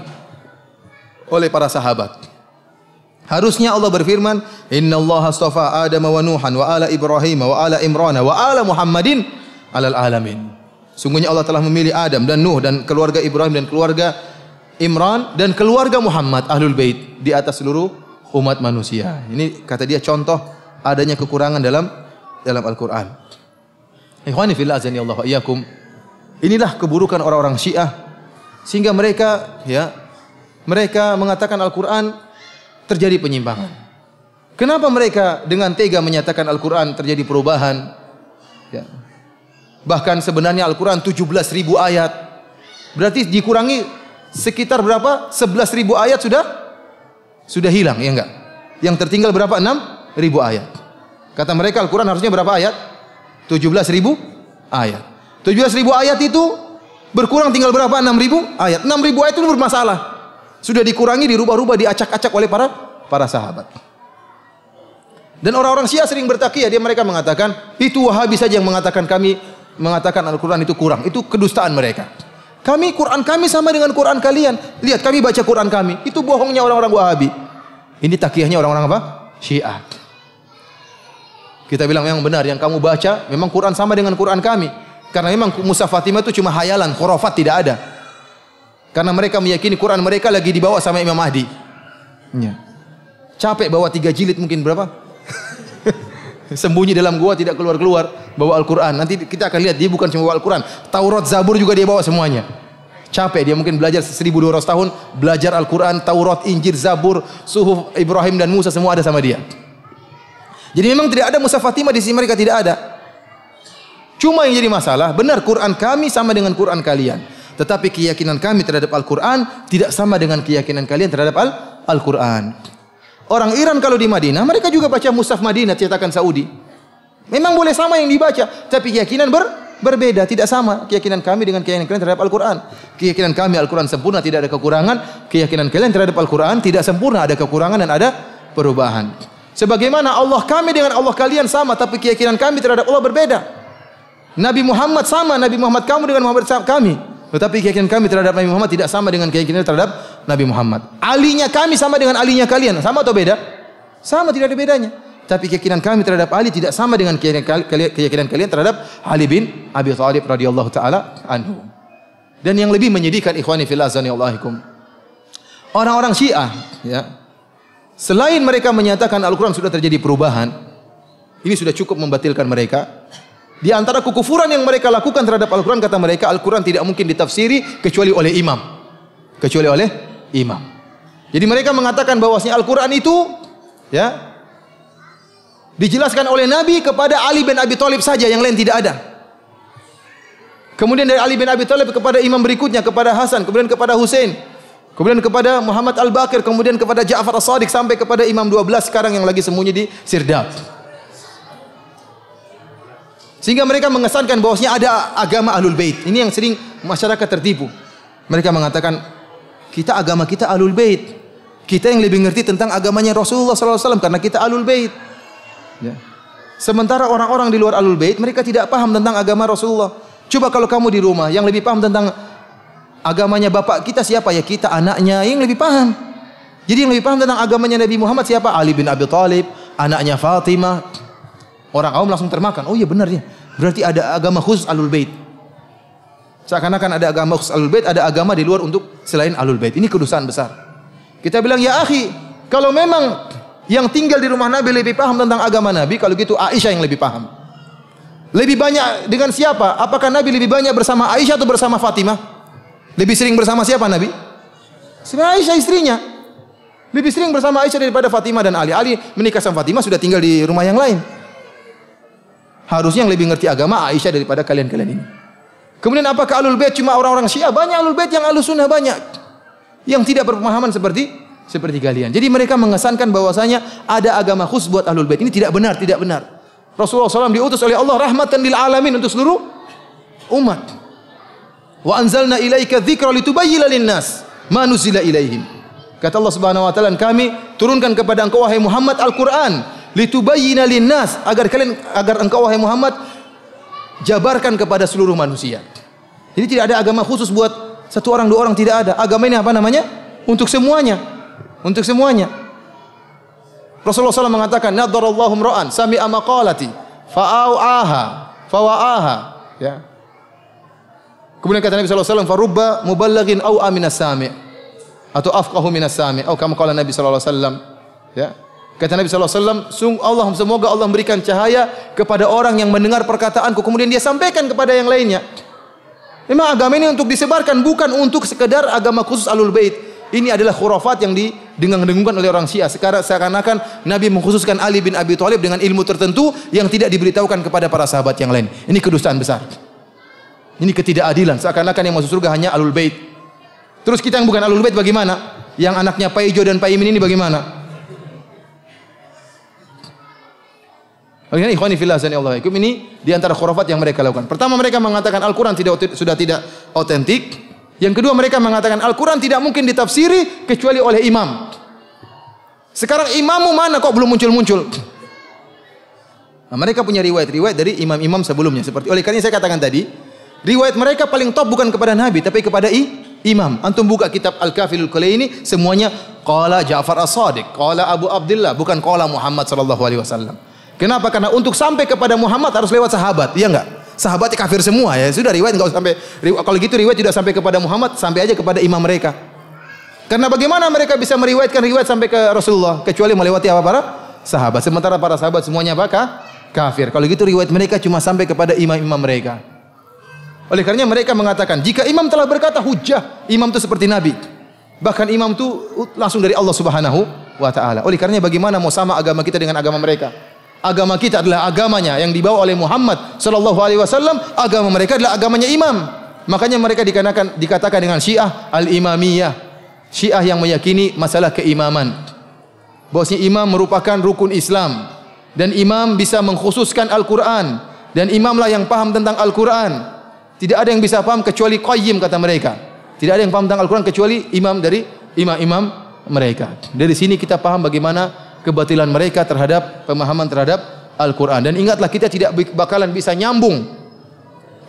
oleh para sahabat. Harusnya Allah berfirman, Inna Allah astafa Adam wa Nuhan wa ala Ibrahim wa ala Imran wa ala Muhammadin alal alamin. Sungguhnya Allah telah memilih Adam dan Nuh dan keluarga Ibrahim dan keluarga Imran dan keluarga Muhammad Ahlul Bait di atas seluruh umat manusia. Ini kata dia contoh adanya kekurangan dalam Al-Qur'an. Ikhwani fillah azani Allah wa iyyakum. Inilah keburukan orang-orang Syiah sehingga mereka mengatakan Al-Qur'an terjadi penyimpangan. Kenapa mereka dengan tega menyatakan Al-Quran terjadi perubahan? Ya. Bahkan sebenarnya Al-Quran 17.000 ayat. Berarti dikurangi sekitar berapa? 11.000 ayat sudah hilang, ya enggak? Yang tertinggal berapa? 6.000 ayat. Kata mereka Al-Quran harusnya berapa ayat? 17.000 ayat. 17.000 ayat itu berkurang tinggal berapa? 6.000 ayat. 6.000 ayat itu bermasalah. Sudah dikurangi, dirubah-rubah, diacak-acak oleh para sahabat. Dan orang-orang Syiah sering bertakiyah, mereka mengatakan itu Wahabi saja yang mengatakan Al-Quran itu kurang. Itu kedustaan mereka. Quran kami sama dengan Quran kalian. Lihat kami baca Quran kami. Itu bohongnya orang-orang Wahabi. Ini takiyahnya orang-orang apa? Syiah. Kita bilang memang benar yang kamu baca memang Quran sama dengan Quran kami. Karena memang mushaf Fatimah itu cuma hayalan, khurafat, tidak ada. Karena mereka meyakini Quran mereka lagi dibawa sama Imam Mahdi. Ya. Capek bawa 3 jilid mungkin berapa? Sembunyi dalam gua tidak keluar-keluar bawa Al-Quran. Nanti kita akan lihat dia bukan cuma bawa Al-Quran. Taurat, Zabur juga dia bawa semuanya. Capek dia mungkin belajar 1200 tahun belajar Al-Quran, Taurat, Injil, Zabur, Suhuf Ibrahim dan Musa semua ada sama dia. Jadi memang tidak ada mushaf Fatimah di sini mereka tidak ada. Cuma yang jadi masalah, benar Quran kami sama dengan Quran kalian. Tetapi keyakinan kami terhadap Al-Quran tidak sama dengan keyakinan kalian terhadap Al-Quran. Orang Iran kalau di Madinah, mereka juga baca mushaf Madinah cetakan Saudi. Memang boleh sama yang dibaca, tapi keyakinan berbeda, tidak sama keyakinan kami dengan keyakinan kalian terhadap Al-Quran. Keyakinan kami Al-Quran sempurna, tidak ada kekurangan. Keyakinan kalian terhadap Al-Quran tidak sempurna, ada kekurangan dan ada perubahan. Sebagaimana Allah kami dengan Allah kalian sama, tapi keyakinan kami terhadap Allah berbeda. Nabi Muhammad sama, Nabi Muhammad kamu dengan Muhammad kami. Tetapi keyakinan kami terhadap Nabi Muhammad tidak sama dengan keyakinan terhadap Nabi Muhammad. Alinya kami sama dengan alinya kalian. Sama atau beda? Sama, tidak ada bedanya. Tapi keyakinan kami terhadap Ali tidak sama dengan keyakinan kalian terhadap Ali bin Abi Thalib radhiyallahu taala anhu. Dan yang lebih menyedihkan ikhwani fillah azanillahu, orang-orang Syiah selain mereka menyatakan Al-Quran sudah terjadi perubahan, ini sudah cukup membatalkan mereka. Di antara kekufuran yang mereka lakukan terhadap Al-Quran, kata mereka Al-Quran tidak mungkin ditafsiri kecuali oleh imam. Jadi mereka mengatakan bahwasanya Al-Quran itu ya dijelaskan oleh Nabi kepada Ali bin Abi Thalib saja, yang lain tidak ada. Kemudian dari Ali bin Abi Thalib kepada imam berikutnya, kepada Hasan, kemudian kepada Husain, kemudian kepada Muhammad Al-Baqir, kemudian kepada Ja'far As-Shadiq, sampai kepada Imam 12 sekarang yang lagi sembunyi di Sirdab. Sehingga mereka mengesankan bahwasanya ada agama Ahlul Bait. Ini yang sering masyarakat tertipu. Mereka mengatakan kita agama kita Ahlul Bait. Kita yang lebih ngerti tentang agamanya Rasulullah SAW karena kita Ahlul Bait. Ya. Sementara orang-orang di luar Ahlul Bait mereka tidak paham tentang agama Rasulullah. Coba kalau kamu di rumah yang lebih paham tentang agamanya bapak kita siapa? Ya kita anaknya yang lebih paham. Jadi yang lebih paham tentang agamanya Nabi Muhammad siapa? Ali bin Abi Thalib, anaknya Fatimah. Orang awam langsung termakan. Oh iya benar ya. Berarti ada agama khusus Ahlul Bait. Seakan-akan ada agama khusus Ahlul Bait, ada agama di luar untuk selain Ahlul Bait. Ini kedustaan besar. Kita bilang ya akhi, kalau memang yang tinggal di rumah Nabi lebih paham tentang agama Nabi, kalau gitu Aisyah yang lebih paham. Lebih banyak dengan siapa? Apakah Nabi lebih banyak bersama Aisyah atau bersama Fatimah? Lebih sering bersama siapa Nabi? Sebenarnya Aisyah istrinya. Lebih sering bersama Aisyah daripada Fatimah dan Ali. Ali menikah sama Fatimah sudah tinggal di rumah yang lain. Harusnya yang lebih ngerti agama Aisyah daripada kalian-kalian ini. Kemudian apakah Ahlul Bait cuma orang-orang Syiah? Banyak Ahlul Bait yang Ahlus Sunnah banyak. Yang tidak berpemahaman seperti kalian. Jadi mereka mengesankan bahwasanya ada agama khusus buat Ahlul Bait. Ini tidak benar, tidak benar. Rasulullah SAW diutus oleh Allah rahmatan lil alamin untuk seluruh umat. Wa anzalna ilaika dzikra litubayyana lin-nas ma nuzila ilaihim. Kata Allah Subhanahu wa taala, kami turunkan kepada engkau wahai Muhammad Al-Qur'an litubayyana lin-nas, agar engkau wahai Muhammad jabarkan kepada seluruh manusia. Jadi tidak ada agama khusus buat satu orang, dua orang, tidak ada. Agama ini apa namanya? Untuk semuanya. Untuk semuanya. Rasulullah SAW mengatakan, nadarallahu imra'an sami'a maqalati fa'au'aha fawa'aha. Ya. Kemudian kata Nabi SAW, farubba muballaghin au aminas sami' atau afqahu minas sami' atau kama qala Nabi SAW. Ya. Kata Nabi SAW, semoga Allah memberikan cahaya kepada orang yang mendengar perkataanku kemudian dia sampaikan kepada yang lainnya. Memang agama ini untuk disebarkan, bukan untuk sekedar agama khusus Ahlul Bait. Ini adalah khurafat yang didengung-dengungkan oleh orang Syiah. Sekarang seakan-akan Nabi mengkhususkan Ali bin Abi Thalib dengan ilmu tertentu yang tidak diberitahukan kepada para sahabat yang lain. Ini kedustaan besar. Ini ketidakadilan. Seakan-akan yang masuk surga hanya Ahlul Bait. Terus kita yang bukan Ahlul Bait bagaimana? Yang anaknya Pak Ijo dan Pak Imin ini bagaimana? Ikhwani fillah Allah. Ini di antara khurafat yang mereka lakukan. Pertama, mereka mengatakan Al-Quran sudah tidak otentik. Yang kedua, mereka mengatakan Al-Quran tidak mungkin ditafsiri kecuali oleh imam. Sekarang imammu mana kok belum muncul-muncul? Nah, mereka punya riwayat-riwayat dari imam-imam sebelumnya. Seperti oleh karena saya katakan tadi, riwayat mereka paling top bukan kepada Nabi, tapi kepada imam. Antum buka kitab Al-Kafilul Kulaini, semuanya qala Ja'far As-Shadiq, qala Abu Abdullah, bukan qala Muhammad sallallahu alaihi wasallam. Kenapa? Karena untuk sampai kepada Muhammad harus lewat sahabat, iya enggak? Sahabatnya kafir semua ya. Sudah riwayat enggak usah sampai. Kalau gitu riwayat tidak sampai kepada Muhammad, sampai aja kepada imam mereka. Karena bagaimana mereka bisa meriwayatkan riwayat sampai ke Rasulullah kecuali melewati apa para sahabat. Sementara para sahabat semuanya apakah? Kafir. Kalau gitu riwayat mereka cuma sampai kepada imam-imam mereka. Oleh karenanya mereka mengatakan jika imam telah berkata hujjah, imam itu seperti nabi. Bahkan imam itu langsung dari Allah Subhanahu wa taala. Oleh karenanya bagaimana mau sama agama kita dengan agama mereka? Agama kita adalah agamanya yang dibawa oleh Muhammad sallallahu alaihi wasallam, agama mereka adalah agamanya imam. Makanya mereka dikatakan dengan Syiah al-imamiyah. Syiah yang meyakini masalah keimaman. Bahwasanya imam merupakan rukun Islam dan imam bisa mengkhususkan Al-Qur'an dan imamlah yang paham tentang Al-Qur'an. Tidak ada yang bisa paham kecuali qayyim kata mereka. Tidak ada yang paham tentang Al-Qur'an kecuali imam dari imam-imam mereka. Dari sini kita paham bagaimana kebatilan mereka terhadap pemahaman terhadap Al-Quran. Dan ingatlah kita tidak bakalan bisa nyambung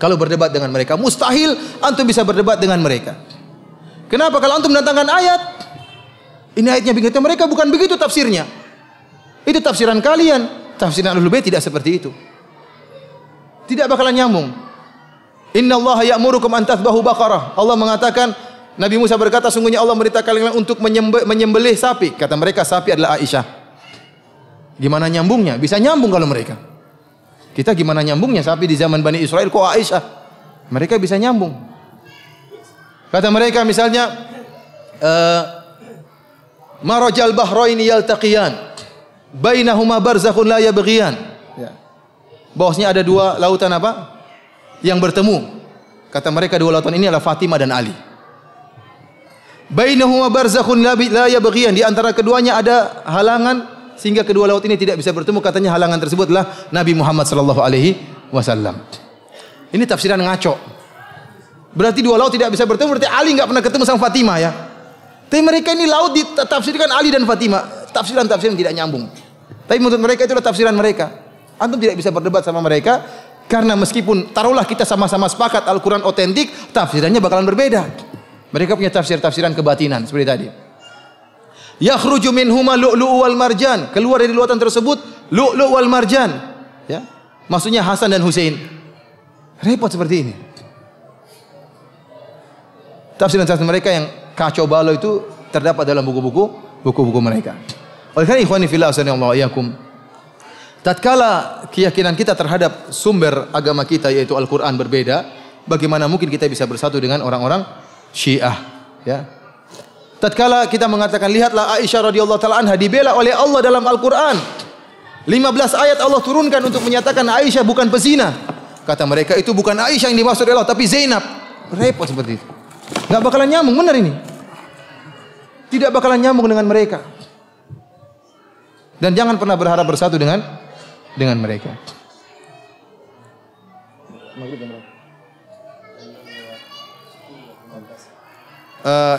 kalau berdebat dengan mereka. Mustahil antum bisa berdebat dengan mereka. Kenapa? Kalau antum mendatangkan ayat, ini ayatnya begitu, mereka bukan begitu tafsirnya. Itu tafsiran kalian. Tafsiran Ahlul Bait tidak seperti itu. Tidak bakalan nyambung. Inna Allah ya'murukum an tathbahu baqarah. Allah mengatakan, Nabi Musa berkata, sungguhnya Allah merintahkan kalian untuk menyembelih sapi. Kata mereka sapi adalah Aisyah. Gimana nyambungnya? Bisa nyambung kalau mereka. Kita gimana nyambungnya? Sapi di zaman Bani Israel kok Aisyah? Mereka bisa nyambung. Kata mereka misalnya marajal bahraini yaltaqiyan bainahuma barzakhun la yabghiyan. Ya. Bahwasanya ada dua lautan apa? Yang bertemu. Kata mereka dua lautan ini adalah Fatimah dan Ali. Bainahuma barzakhun la yabghiyan, di antara keduanya ada halangan sehingga kedua laut ini tidak bisa bertemu. Katanya halangan tersebut adalah Nabi Muhammad sallallahu alaihi wasallam. Ini tafsiran ngaco. Berarti dua laut tidak bisa bertemu, berarti Ali enggak pernah ketemu sama Fatimah ya. Tapi mereka ini laut ditafsirkan Ali dan Fatimah. Tafsiran-tafsiran tidak nyambung. Tapi menurut mereka itu adalah tafsiran mereka. Antum tidak bisa berdebat sama mereka karena meskipun taruhlah kita sama-sama sepakat Al-Qur'an otentik, tafsirannya bakalan berbeda. Mereka punya tafsir-tafsiran kebatinan seperti tadi. Yakhruju minhuma lu'lu'u wal marjan. Keluar dari lautan tersebut lu'lu' wal marjan. Ya. Maksudnya Hasan dan Husain. Repot seperti ini. Tafsiran-tafsiran mereka yang kacau balau itu terdapat dalam buku-buku mereka. Oleh karena ikhwani fillah sallallahu alaihi wasallam, tatkala keyakinan kita terhadap sumber agama kita yaitu Al-Qur'an berbeda, bagaimana mungkin kita bisa bersatu dengan orang-orang Syiah, ya. Tatkala kita mengatakan lihatlah Aisyah radhiyallahu taala anha dibela oleh Allah dalam Al-Qur'an. 15 ayat Allah turunkan untuk menyatakan Aisyah bukan pezina. Kata mereka itu bukan Aisyah yang dimaksud Allah tapi Zainab. Repot seperti itu. Enggak bakalan nyambung, benar ini. Tidak bakalan nyambung dengan mereka. Dan jangan pernah berharap bersatu dengan mereka.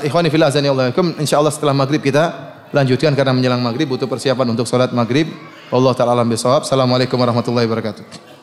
Ikhwani fillah azanillahu alaikum, insyaallah setelah maghrib kita lanjutkan karena menjelang maghrib butuh persiapan untuk salat maghrib. Allah taala alam bisawab. Assalamualaikum warahmatullahi wabarakatuh.